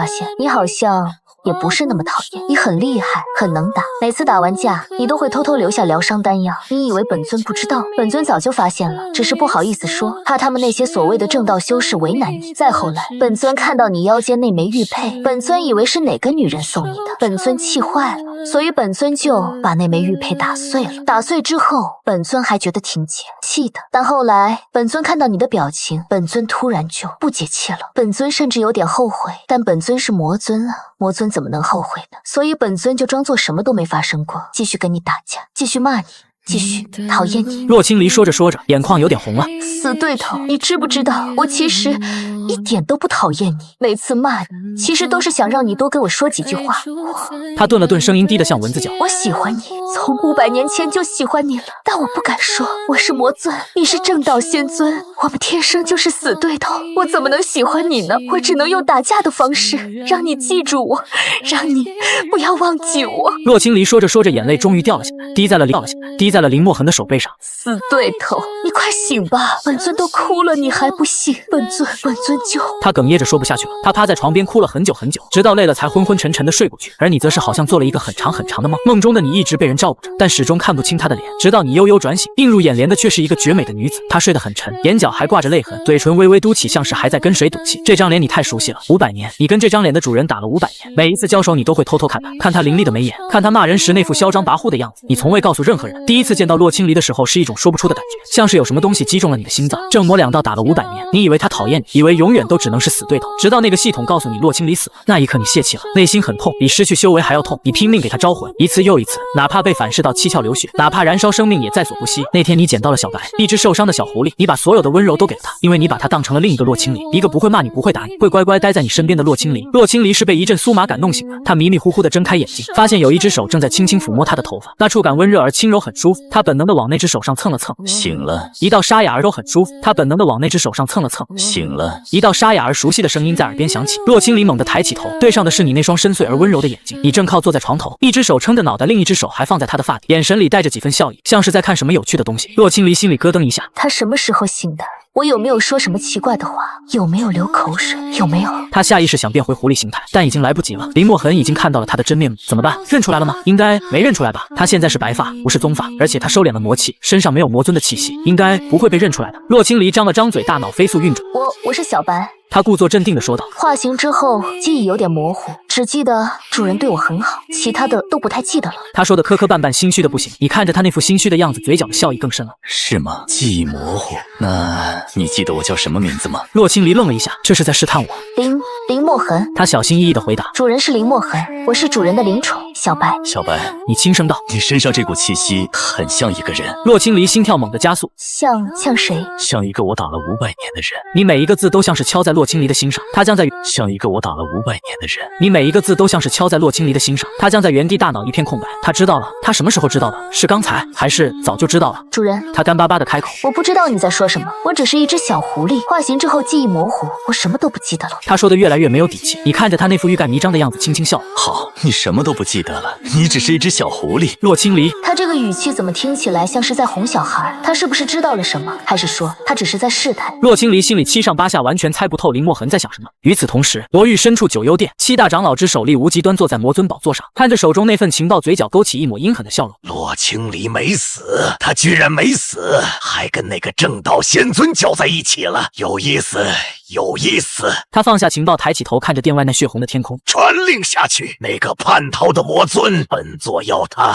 厉害，很能打。每次打完架，你都会偷偷留下疗伤丹药。你以为本尊不知道？本尊早就发现了，只是不好意思说，怕他们那些所谓的正道修士为难你。再后来，本尊看到你腰间那枚玉佩，本尊以为是哪个女人送你的，本尊气坏了，所以本尊就把那枚玉佩打碎了。打碎之后，本尊还觉得挺解气的，但后来本尊看到你的表情，本尊突然就不解气了。本尊甚至有点后悔，但本尊是魔尊啊，魔尊怎么能后悔呢？所以本尊就装作什么都没发生过，继续跟你打架，继续骂你。继续，讨厌你。洛青离说着说着，眼眶有点红了。死对头，你知不知道，我其实一点都不讨厌你，每次骂你，其实都是想让你多给我说几句话。他顿了顿，声音低得像蚊子叫。我喜欢你，从500年前就喜欢你了，但我不敢说。我是魔尊，你是正道仙尊，我们天生就是死对头，我怎么能喜欢你呢？我只能用打架的方式让你记住我，让你不要忘记我。洛青离说着说着，眼泪终于掉了下来，滴在了林墨痕的手背上。死对头，你快醒吧，本尊都哭了，你还不醒？本尊就……他哽咽着说不下去了，他趴在床边哭了很久很久，直到累了才昏昏沉沉的睡过去。而你则是好像做了一个很长很长的梦，梦中的你一直被人照顾着，但始终看不清她的脸，直到你悠悠转醒，映入眼帘的却是一个绝美的女子。她睡得很沉，眼角还挂着泪痕，嘴唇微微嘟起，像是还在跟谁赌气。这张脸你太熟悉了，500年，你跟这张脸的主人打了500年，每一次交手你都会偷偷看他，看他凌厉的眉眼，看他骂人时那副嚣张跋扈的样子。你从未告诉任何人，第一次见到洛青离的时候是一种说不出的感觉，像是有什么东西击中了你的心脏。正魔2道打了500年，你以为他讨厌你，以为永远都只能是死对头，直到那个系统告诉你洛青离死了，那一刻你泄气了，内心很痛，比失去修为还要痛。你拼命给他招魂，一次又一次，哪怕被反噬到七窍流血，哪怕燃烧生命也在所不惜。那天你捡到了小白，一只受伤的小狐狸，你把所有的温柔都给了他，因为你把他当成了另一个洛青离，一个不会骂你不会打你，会乖乖待在你身边的洛青离。洛青离是被一阵酥麻感弄醒的，他迷迷糊糊地睁开眼睛，发现有一只手正在轻轻抚摸他的头发，那触感温热而轻柔，很舒服。他本能地往那只手上蹭了蹭，醒了。一道沙哑而柔很舒服，他本能地往那只手上蹭了蹭，醒了。一道沙哑而熟悉的声音在耳边响起。洛青离猛地抬起头，对上的是你那双深邃而温柔的眼睛。你正靠坐在床头，一只手撑着脑袋，另一只手还放在他的发底，眼神里带着几分笑意，像是在看什么有趣的东西。洛青离心里咯噔一下，他什么时候醒的？我有没有说什么奇怪的话？有没有流口水？有没有？他下意识想变回狐狸形态，但已经来不及了。林墨痕已经看到了他的真面目，怎么办？认出来了吗？应该没认出来吧。他现在是白发，不是棕发，而且他收敛了魔气，身上没有魔尊的气息，应该不会被认出来的。洛青离张了张嘴，大脑飞速运转。我是小白。他故作镇定地说道。化形之后记忆有点模糊，只记得主人对我很好，其他的都不太记得了。他说的磕磕绊绊，心虚的不行。你看着他那副心虚的样子，嘴角的笑意更深了。是吗？记忆模糊。那你记得我叫什么名字吗？洛青离愣了一下，这是在试探我。林墨痕。他小心翼翼地回答。主人是林墨痕，我是主人的灵宠小白。小白，你轻声道。你身上这股气息很像一个人。洛青离心跳猛地加速。像谁？像一个我打了500年的人。你每一个字都像是敲在洛青离的心上，他将在像一个我打了500年的人。你每一个字都像是敲在洛青离的心上，他将在原地大脑一片空白。他知道了，他什么时候知道的？是刚才，还是早就知道了？主人，他干巴巴地开口。我不知道你在说什么，我只是一只小狐狸，化形之后记忆模糊，我什么都不记得了。他说的越来越没有底气，你看着他那副欲盖弥彰的样子，轻轻笑。好，你什么都不记得了，你只是一只小狐狸。洛青离，他这个语气怎么听起来像是在哄小孩？他是不是知道了什么？还是说他只是在试探？洛青离心里七上八下，完全猜不透林墨痕在想什么。与此同时，罗域深处九幽殿，7大长老之首力无极端坐在魔尊宝座上，看着手中那份情报，嘴角勾起一抹阴狠的笑容。洛青离没死，他居然没死，还跟那个正道仙尊搅在一起了，有意思。有意思。他放下情报，抬起头看着殿外那血红的天空。传令下去，那个叛逃的魔尊，本座要他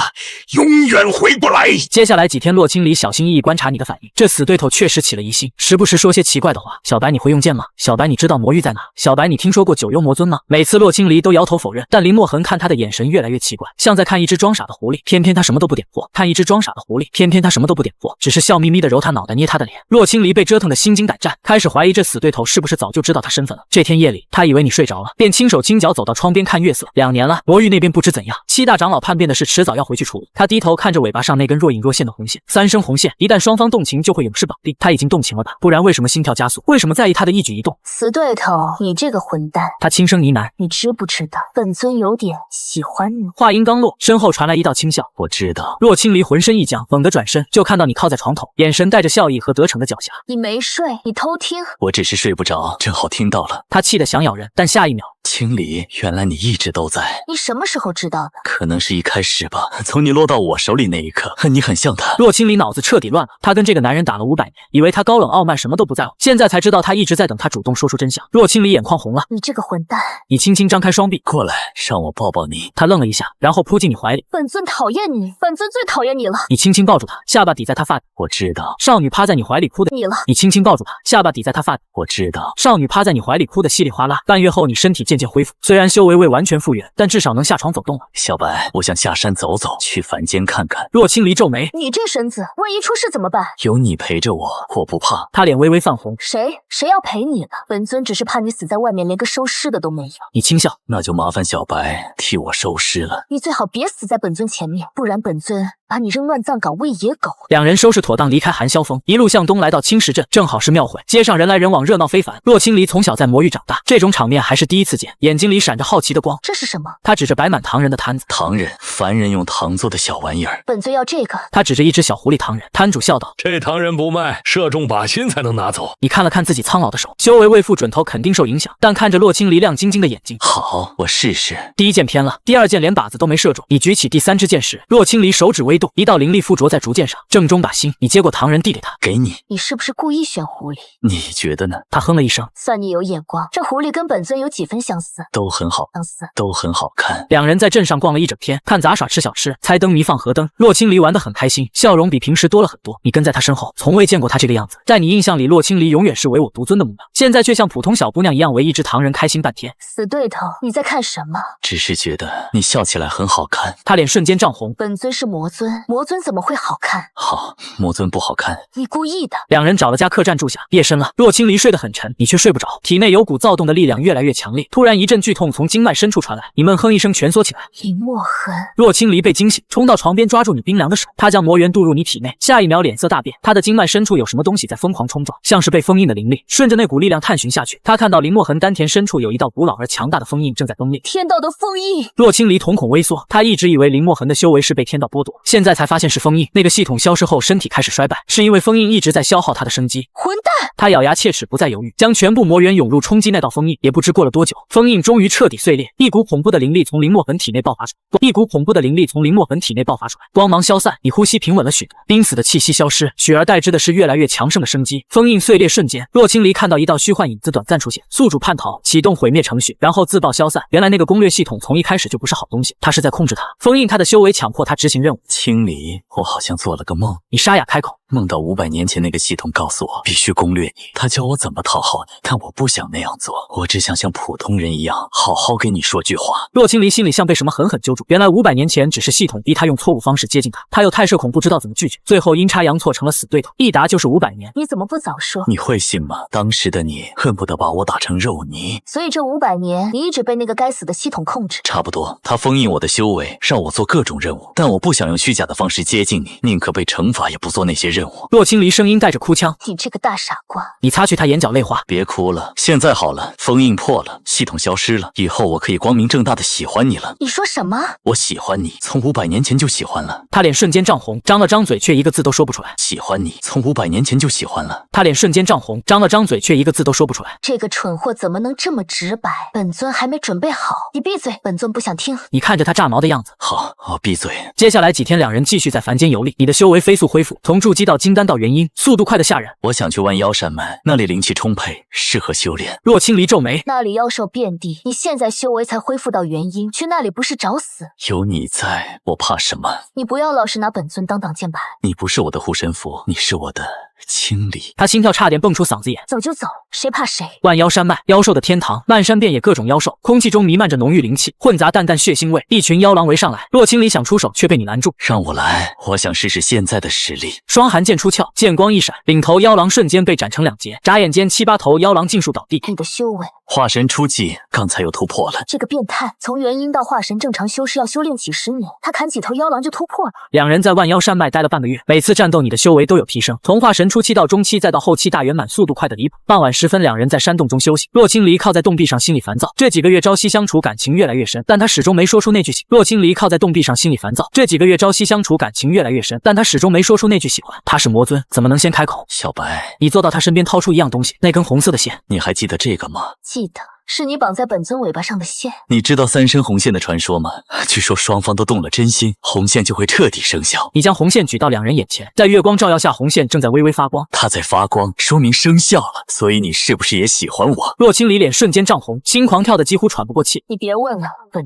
永远回不来。接下来几天，洛青离小心翼翼观察你的反应。这死对头确实起了疑心，时不时说些奇怪的话。小白，你会用剑吗？小白，你知道魔域在哪？小白，你听说过九幽魔尊吗？每次洛青离都摇头否认，但林墨痕看他的眼神越来越奇怪，像在看一只装傻的狐狸。偏偏他什么都不点破，看一只装傻的狐狸，偏偏他什么都不点破，只是笑眯眯的揉他脑袋，捏他的脸。洛青离被折腾得心惊胆战，开始怀疑这死对头是不是早就知道他身份了。这天夜里，他以为你睡着了，便轻手轻脚走到窗边看月色。2年了，魔域那边不知怎样，7大长老叛变的事迟早要回去处理。他低头看着尾巴上那根若隐若现的红线，3声红线，一旦双方动情就会永世绑定。他已经动情了吧？不然为什么心跳加速？为什么在意他的一举一动？死对头，你这个混蛋！他轻声呢喃，你知不知道本尊有点喜欢你？话音刚落，身后传来一道轻笑。我知道。洛青离浑身一僵，猛地转身就看到你靠在床头，眼神带着笑意和得逞的狡黠。你没睡，你偷听？我只是睡不着，正好听到了。他气得想咬人，但下一秒，青离，原来你一直都在。你什么时候知道的？可能是一开始吧，从你落到我手里那一刻，你很像他。洛青离脑子彻底乱了，他跟这个男人打了500年，以为他高冷傲慢什么都不在乎，现在才知道他一直在等他主动说出真相。洛青离眼眶红了，你这个混蛋！你轻轻张开双臂，过来，让我抱抱你。他愣了一下，然后扑进你怀里。本尊讨厌你，本尊最讨厌你了。你轻轻抱住他，下巴抵在他发底。我知道。少女趴在你怀里哭的你了。你轻轻抱住他，下巴抵在他发底。我知道。少女趴在你怀里哭的稀里哗啦。半月后，你身体渐渐恢复，虽然修为未完全复原，但至少能下床走动了。小白，我想下山走走，去凡间看看。若青离皱眉，你这身子，万一出事怎么办？有你陪着我，我不怕。他脸微微泛红。谁要陪你呢？本尊只是怕你死在外面，连个收尸的都没有。你轻笑，那就麻烦小白替我收尸了。你最好别死在本尊前面，不然本尊把你扔乱葬岗喂野狗。两人收拾妥当离开寒霄峰，一路向东来到青石镇，正好是庙会，街上人来人往，热闹非凡。若青离从小在魔域长大，这种场面还是第一次见，眼睛里闪着好奇的光。这是什么？他指着摆满糖人的摊子。糖人，凡人用糖做的小玩意儿。本尊要这个。他指着一只小狐狸糖人，摊主笑道：这糖人不卖，射中靶心才能拿走。你看了看自己苍老的手，修为未复准头肯定受影响，但看着洛青离亮晶晶的眼睛，好，我试试。第一箭偏了，第二箭连靶子都没射中。你举起第三支箭时，洛青离手指微动，一道灵力附着在竹箭上，正中靶心。你接过糖人递给他，给你。你是不是故意选狐狸？你觉得呢？他哼了一声，算你有眼光。这狐狸跟本尊有几分相似？都很好，相似，都很好看。两人在镇上逛了一整天，看杂耍吃小吃，猜灯谜放河灯。洛青离玩得很开心，笑容比平时多了很多。你跟在他身后，从未见过他这个样子。在你印象里，洛青离永远是唯我独尊的模样，现在却像普通小姑娘一样为一只糖人开心半天。死对头，你在看什么？只是觉得你笑起来很好看。他脸瞬间涨红。本尊是魔尊，魔尊怎么会好看？好，魔尊不好看。你故意的。两人找了家客栈住下。夜深了，洛青离睡得很沉，你却睡不着，体内有股躁动的力量越来越强烈。突然一阵剧痛从经脉深处传来，你闷哼一声蜷缩起来。林墨痕。洛青离被惊醒，冲到床边抓住你冰凉的手，他将魔元渡入你体内，下一秒脸色大变，他的经脉深处有什么东西在疯狂冲撞，像是被封印的灵力。顺着那股力量探寻下去，他看到林墨痕丹田深处有一道古老而强大的封印正在崩裂。天道的封印。洛青离瞳孔微缩，他一直以为林墨痕的修为是被天道剥夺，现在才发现是封印。那个系统消失后，身体开始衰败，是因为封印一直在消耗他的生机。混蛋！他咬牙切齿，不再犹豫，将全部魔元涌入冲击那道封印。也不知过了多久，封印终于彻底碎裂，一股恐怖的灵力从林墨痕体内爆发出来，光芒消散，你呼吸平稳了许多，濒死的气息消失，取而代之的是越来越强盛的生机。封印碎裂瞬间，洛青离看到一道虚幻影子短暂出现，宿主叛逃，启动毁灭程序，然后自爆消散。原来那个攻略系统从一开始就不是好东西，他是在控制他，封印他的修为，强迫他执行任务。青离，我好像做了个梦。你沙哑开口，梦到500年前那个系统告诉我必须攻略你，他教我怎么讨好你，但我不想那样做，我只想像普通人一样好好跟你说句话。洛青离心里像被什么狠狠揪住，原来500年前只是系统逼他用错误方式接近他又太社恐不知道怎么拒绝，最后阴差阳错成了死对头，一打就是500年。你怎么不早说？你会信吗？当时的你恨不得把我打成肉泥。所以这500年你一直被那个该死的系统控制。差不多，他封印我的修为，让我做各种任务，但我不想用虚假的方式接近你，宁可被惩罚也不做那些任务。洛青离声音带着哭腔，你这个大傻瓜。你擦去他眼角泪花，别哭了，现在好了，封印破了，系统消失了，以后我可以光明正大的喜欢你了。你说什么？我喜欢你，从500年前就喜欢了。他脸瞬间涨红，张了张嘴却一个字都说不出来。喜欢你，从500年前就喜欢了。他脸瞬间涨红，张了张嘴却一个字都说不出来。这个蠢货怎么能这么直白？本尊还没准备好。你闭嘴，本尊不想听。你看着他炸毛的样子。好，我闭嘴。接下来几天，两人继续在凡间游历，你的修为飞速恢复，从筑基到金丹到元婴，速度快得吓人。我想去弯腰山脉，那里灵气充沛，适合修炼。若青离皱眉，那里妖兽遍地，你现在修为才恢复到元婴，去那里不是找死？有你在，我怕什么？你不要老是拿本尊当挡箭牌。你不是我的护身符，你是我的清理。他心跳差点蹦出嗓子眼。走就走，谁怕谁？万妖山脉，妖兽的天堂，漫山遍野各种妖兽，空气中弥漫着浓郁灵气，混杂淡淡血腥味。一群妖狼围上来，若青离想出手，却被你拦住。让我来，我想试试现在的实力。双寒剑出鞘，剑光一闪，领头妖狼瞬间被斩成2截，眨眼间7、8头妖狼尽数倒地。你的修为，化神初级，刚才又突破了。这个变态，从元婴到化神正常修是要修炼几10年，他砍几头妖狼就突破了。两人在万妖山脉待了半个月，每次战斗你的修为都有提升，从化神初期到中期，再到后期大圆满，速度快得离谱。傍晚时分，两人在山洞中休息。若青离靠在洞壁上，心里烦躁。这几个月朝夕相处，感情越来越深，但他始终没说出那句喜。若青离靠在洞壁上，心里烦躁。这几个月朝夕相处，感情越来越深，但他始终没说出那句喜欢。他是魔尊，怎么能先开口？小白，你坐到他身边，掏出一样东西，那根红色的线，你还记得这个吗？记得。是你绑在本尊尾巴上的线。你知道3生红线的传说吗？据说双方都动了真心，红线就会彻底生效。你将红线举到两人眼前，在月光照耀下，红线正在微微发光。它在发光，说明生效了。所以你是不是也喜欢我？若青离脸瞬间涨红，心狂跳的几乎喘不过气。你别问了，本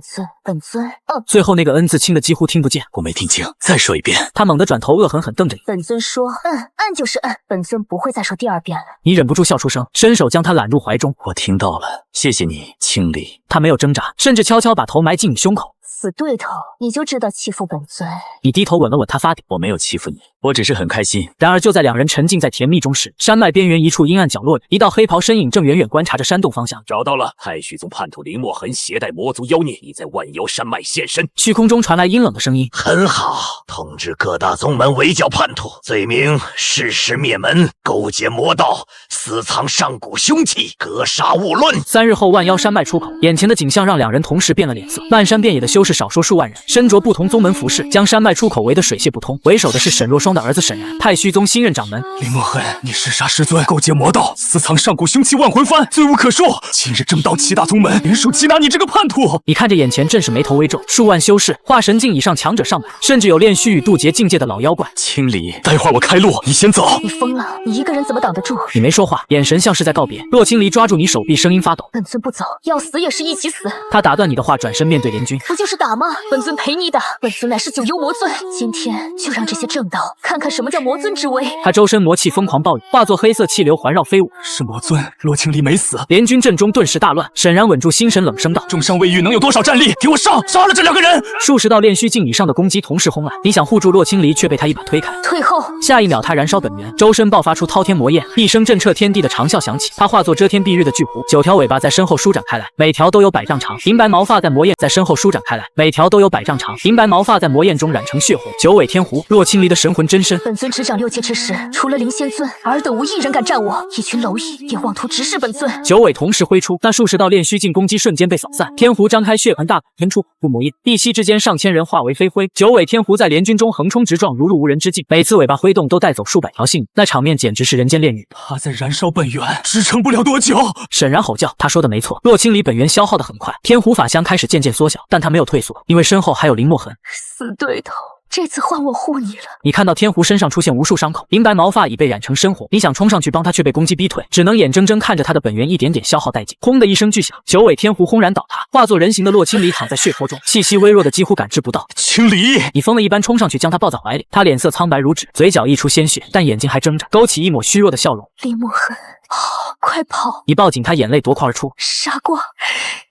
尊。最后那个字轻的几乎听不见。我没听清，再说一遍。他猛地转头，恶狠狠瞪着你。本尊说，按就是按，本尊不会再说第2遍了。你忍不住笑出声，伸手将他揽入怀中。我听到了，谢谢。谢你，清理。他没有挣扎，甚至悄悄把头埋进你胸口。死对头，你就知道欺负本尊。你低头吻了吻他发顶。我没有欺负你，我只是很开心。然而就在两人沉浸在甜蜜中时，山脉边缘一处阴暗角落里，一道黑袍身影正远远观察着山洞方向。找到了，太虚宗叛徒林墨痕携带魔族妖孽，已在万妖山脉现身。虚空中传来阴冷的声音：很好，通知各大宗门围剿叛徒，罪名弑师灭门，勾结魔道，私藏上古凶器，格杀勿论。3日后，万妖山脉出口，眼前的景象让两人同时变了脸色。漫山遍野的修士少说数万人，身着不同宗门服饰，将山脉出口围得水泄不通。为首的是沈若霜的儿子沈然，太虚宗新任掌门。林墨痕，你弑杀师尊，勾结魔道，私藏上古凶器万魂幡，罪无可恕。今日正道7大宗门联手缉拿你这个叛徒。你看着眼前，正是眉头微皱，数万修士、化神境以上强者上百，甚至有炼虚与渡劫境界的老妖怪。清理，待会儿我开路，你先走。你疯了，你一个人怎么挡得住？你没说话，眼神像是在告别。洛青离抓住你手臂，声音发抖：本尊不走，要死也是一起死。他打断你的话，转身面对联军：不就是打吗？本尊陪你打。本尊乃是九幽魔尊，今天就让这些正道看看什么叫魔尊之威。他周身魔气疯狂暴雨，化作黑色气流环绕飞舞。是魔尊，洛青离没死。联军阵中顿时大乱。沈然稳住心神，冷声道：重伤未愈，能有多少战力？给我上，杀了这2个人！数十道炼虚境以上的攻击同时轰来，你想护住洛青离，却被他一把推开。退后！下一秒，他燃烧本源，周身爆发出滔天魔焰，一声震彻天地的长啸响起。他化作遮天蔽日的巨狐，9条尾巴在身后舒展开来，每条都有100丈长。银白毛发在魔焰在身后舒展开来，每条都有100丈长。银白毛发在魔焰中染成血红。9尾天狐，洛青离的神魂真身。本尊执掌6界之时，除了灵仙尊，尔等无一人敢战我。一群蝼蚁也妄图直视本尊。9尾同时挥出，那数十道炼虚境攻击瞬间被扫散。天狐张开血盆大口喷出不魔印，一息之间上千人化为飞灰。9尾天狐在联军中横冲直撞，如入无人之境，每次尾巴挥动都带走数百条性命，那场面简直是人间炼狱。他在燃烧本源，支撑不了多久。沈然吼叫，他说的没错，洛青离本源消耗的很快，天狐法相开始渐渐缩小，但他没有退缩，因为身后还有林墨痕。死对头，这次换我护你了。你看到天狐身上出现无数伤口，银白毛发已被染成深红，你想冲上去帮他，却被攻击逼退，只能眼睁睁看着他的本源一点点消耗殆尽。轰的一声巨响，9尾天狐轰然倒塌，化作人形的洛青离躺在血泊中，气息微弱的几乎感知不到。清理！你疯了一般冲上去将他抱在怀里，他脸色苍白如纸，嘴角溢出鲜血，但眼睛还睁着，勾起一抹虚弱的笑容。林墨痕，快跑！你抱紧他，眼泪夺眶而出。傻瓜，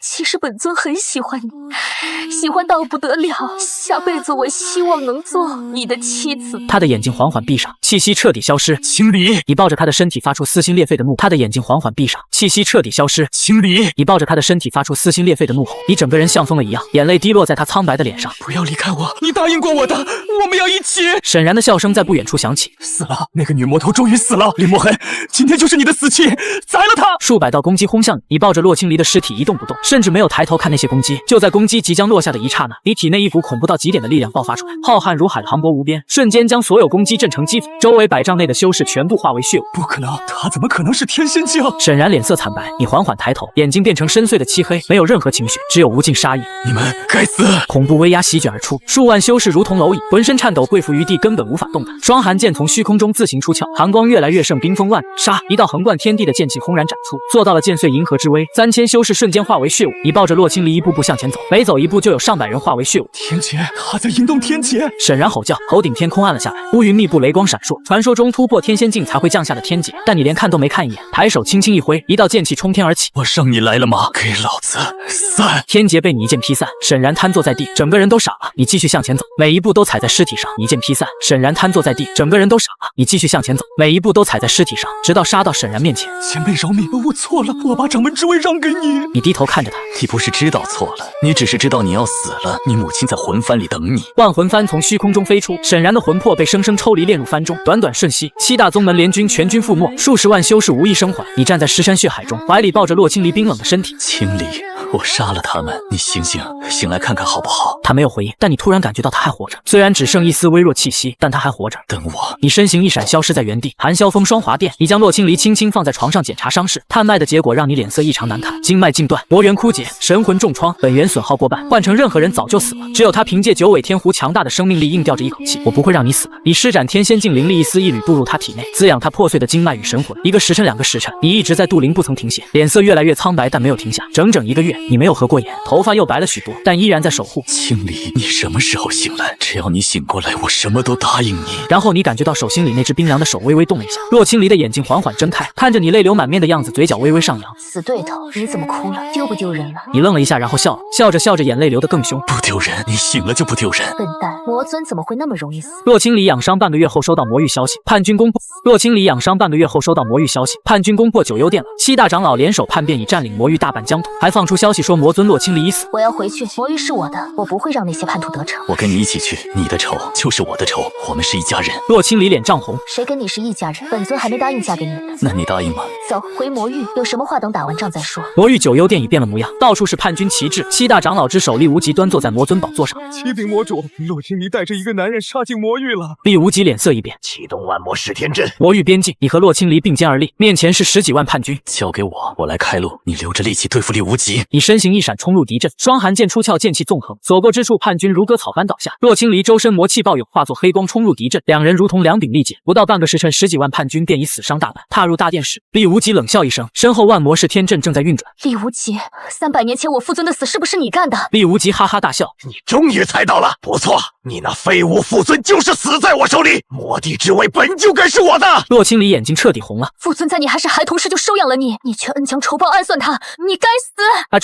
其实本尊很喜欢你，喜欢到不得了，下辈子我希望能做你的妻子。他的眼睛缓缓闭上，气息彻底消失。清理！你抱着他的身体发出撕心裂肺的怒，他的眼睛缓缓闭上，气息彻底消失。清理！你抱着他的身体发出撕心裂肺的怒吼，你整个人像疯了一样，眼泪滴落在他苍白的脸上。不要离开我，你答应过我的，我们要一起。沈然的笑声在不远处响起。死了，那个女魔头终于死了。林墨痕，今天就是你的死期，宰了她！数百道攻击轰向你，你抱着洛青离的尸体一动不动，甚至没有抬头看那些攻击。就在攻击即将落下的一刹那，你体内一股恐怖到极点的力量爆发出来，浩瀚如海，磅礴无边，瞬间将所有攻击震成齑粉，周围100丈内的修士全部化为血雾。不可能，他怎么可能是天仙境？沈然脸色惨白，你缓缓抬头，眼睛变成深邃的漆黑，没有任何情绪，只有无尽杀意。你们该死！恐怖威压席卷而出，数万修士如同蝼蚁，浑身颤抖，跪伏于地，根本无法动弹。双寒剑从虚空中自行出鞘，寒光越来越盛，冰封万里。杀！一道横贯天地的剑气轰然斩出，做到了剑碎银河之威。3000修士瞬间化为血雾。你抱着洛青离一步步向前走，每走一步就有上百人化为血雾。天劫，他在引动天劫！沈然吼叫，头顶天空暗了下来，乌云密布，雷光闪烁。传说中突破天仙境才会降下的天劫，但你连看都没看一眼，抬手轻轻一挥，一道剑气冲天而起。我让你来了吗？给老子散！天劫被你一剑劈散，沈然瘫坐在地，整个人都傻了。你继续向前走，每一步都踩在尸体上，你一剑劈散，沈然瘫坐在地，整个人都傻了。你继续向前走，每一步都踩在尸体上，直到杀到沈然面前。前辈饶命，我错了，我把掌门之位让给你。你低头看着他，你不是知道错了，你只是知道你要死了，你母亲在魂幡里等你。万魂幡从虚空中飞出，沈然的魂魄被生生抽离，炼入幡中。短短瞬息，7大宗门联军全军覆没，数十万修士无一生还。你站在尸山血海中，怀里抱着洛青离冰冷的身体。清理，我杀了他们，你醒醒，醒来看看好不好？他没有回应，但你突然感觉到他还活着，虽然只剩一丝微弱气息，但他还活着。等我！你身形一闪，消失在原地。寒霄风霜华殿，你将洛青离轻轻放在床上检查伤势，探脉的结果让你脸色异常难看，经脉尽断，魔元枯竭，神魂重创，本源损耗过半，换成任何人早就死了，只有他凭借9尾天狐强大的生命力硬吊着一口气。我不会让你死的。你施展天仙境灵力一丝一缕步入他体内，滋养他破碎的经脉与神魂。1个时辰2个时辰，你一直在渡灵不曾停歇，脸色越来越苍白，但没有停下。整整1个月，你没有合过眼，头发又白了许多，但依然在守护。青离，你什么时候醒来？只要你醒过来，我什么都答应你。然后你感觉到手心里那只冰凉的手微微动了一下，洛青离的眼睛缓缓睁开，看着你泪流满面的样子，嘴角微微上扬。死对头，你怎么哭了？丢不丢人了？你愣了一下，然后笑了，笑着眼泪流得更凶。不丢人，你醒了就不丢人。笨蛋，魔尊怎么会那么容易死？洛青离养伤半个月后收到魔域消息，叛军攻破。洛青离养伤半个月后收到魔域消息，叛军攻破九幽殿了。七大长老联手叛变，已占领魔域大半疆土，还放出消息说魔尊洛青离已死。我要回去，魔域是我的，我不会让那些叛徒得逞。我跟你一起去，你的仇就是我的仇，我们是一家人。洛青离脸涨红，谁跟你是一家人？本尊还没答应嫁给你呢。那你答应吗？走，回魔域，有什么话等打完仗再说。魔域九幽殿已变了模样，到处是叛军旗帜，七大长老之首厉无极端坐在魔尊宝座上。启禀魔主，洛青离带着一个男人杀进魔域了。厉无极脸色一变，启动万魔噬天阵。魔域边境，你和洛青离并肩而立，面前是10几万叛军，交给我，我来开路，你留着力气对付厉无极。你身形一闪，冲入敌阵，双寒剑出鞘，剑气纵横，所过之处，叛军如割草般倒下。洛青离周身魔气暴涌，化作黑光冲入敌阵，两人如同两柄利剑，不到半个时辰，10几万叛军便已死伤大半。踏入大殿时，厉无极冷笑一声，身后万魔噬天阵正在运转。厉无极，300年前我父尊的死是不是你干的？厉无极哈哈大笑，你终于猜到了，不错，你那废物父尊就是死在我手里，魔帝之位本就该是我的。洛青离眼睛彻底红了，父尊在你还是孩童时就收养了你，你却恩将仇报暗算他，你该死！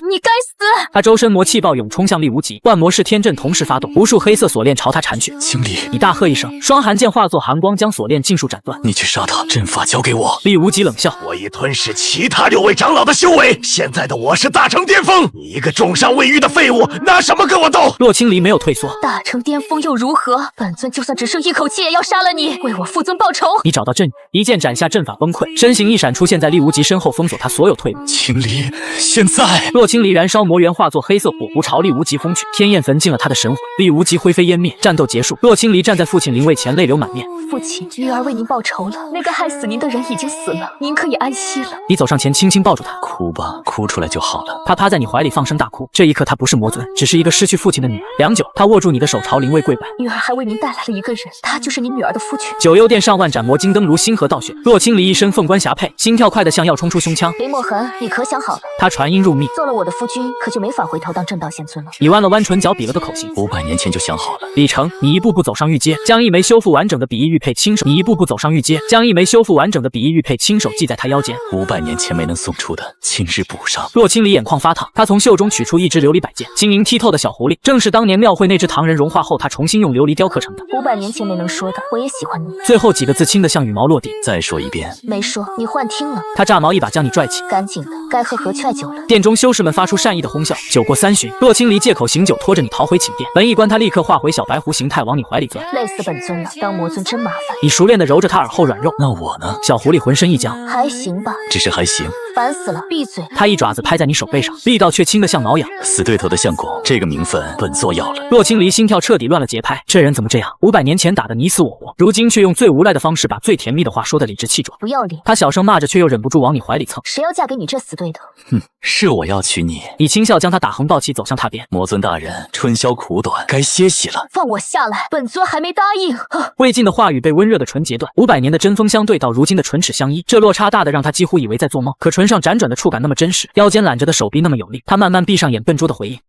你该死！他周身魔气暴涌，冲向厉无极，万魔噬天阵同时发动，无数黑色锁链朝他缠去。青离，你大喝一声，双寒剑化作寒光，将锁链尽数斩断。你去杀他，阵法交给我。厉无极冷笑，我已吞噬其他6位长老的修为，现在的我是大成巅峰，你一个重伤未愈的废物，拿什么跟我斗？洛青离没有退缩，大成巅峰又如何？本尊就算只剩一口气，也要杀了你，为我父尊报仇！你找到阵一剑斩下，阵法崩溃，身形一闪，出现在厉无极身后，封锁他所有退路。青离，现在洛青离燃烧魔元，化作黑色火狐朝厉无极轰去，天焰焚尽了他的神魂，厉无极灰飞烟灭，战斗结束。洛青离站在父亲灵位前，泪流满面。父亲，女儿为您报仇了，那个害死您的人已经死了，您可以安息了。你走上前，轻轻抱住他，哭吧，哭出来就好了。他趴在你怀里放声大哭。这一刻，他不是魔尊，只是一个失去父亲的女儿。良久，他握住你的手，朝灵位跪拜。女儿还为您带来了一个人，他就是您女儿的夫君。九幽殿上万盏魔金灯如星河倒雪，洛青离一身凤冠霞帔，心跳快得像要冲出胸腔。林墨痕，你可想好了？他传音入密，做了我的夫君，可就没法回头当正道仙尊了。你弯了弯唇角，比了个口型。500年前就想好了。李成，你一步步走上玉阶，将一枚修复完整的比翼玉佩亲手。你一步步走上玉阶，将一枚修复完整的比翼玉佩亲手系在他腰间。500年前没能送出的，今日补上。洛青离眼眶发烫，他从袖中取出一只琉璃摆件，晶莹剔透的小狐狸，正是当年庙会那只唐人融化后，他重新用琉璃雕刻成的。500年前没能说的，我也喜欢你。最后几个字轻得像羽毛落地。再说一遍。没说，你幻听了。他炸毛一把将你拽起，赶紧的，该喝合劝酒了。殿中修士们发出善意的哄笑。酒过3巡，洛青离借口醒酒，拖着你逃回寝殿。门一关，他立刻化回小白狐形态往你怀里钻。累死本尊了，当魔尊真麻烦。你熟练地揉着他耳后软肉。那我呢？小狐狸浑身一僵，还行吧，只是还行。烦死了，闭嘴！他一爪子拍在你手背上，力道却轻得像挠痒。死对头的相公，这个名分本座要了。洛青离心跳彻底乱了节拍，这人怎么这样？500年前打得你死我活，如今却用最无赖的方式把最甜蜜的话说得理直气壮。不要脸！他小声骂着，却又忍不住往你怀里蹭。谁要嫁给你这死对头？哼，是我要娶你。你轻笑，将他打横抱起，走向榻边。魔尊大人，春宵苦短，该歇息了。放我下来，本尊还没答应。未尽的话语被温热的唇截断。500年的针锋相对，到如今的唇齿相依，这落差大的让他几乎以为在做梦。可唇上辗转的触感那么真实，腰间揽着的手臂那么有力。他慢慢闭上眼，笨拙的回应。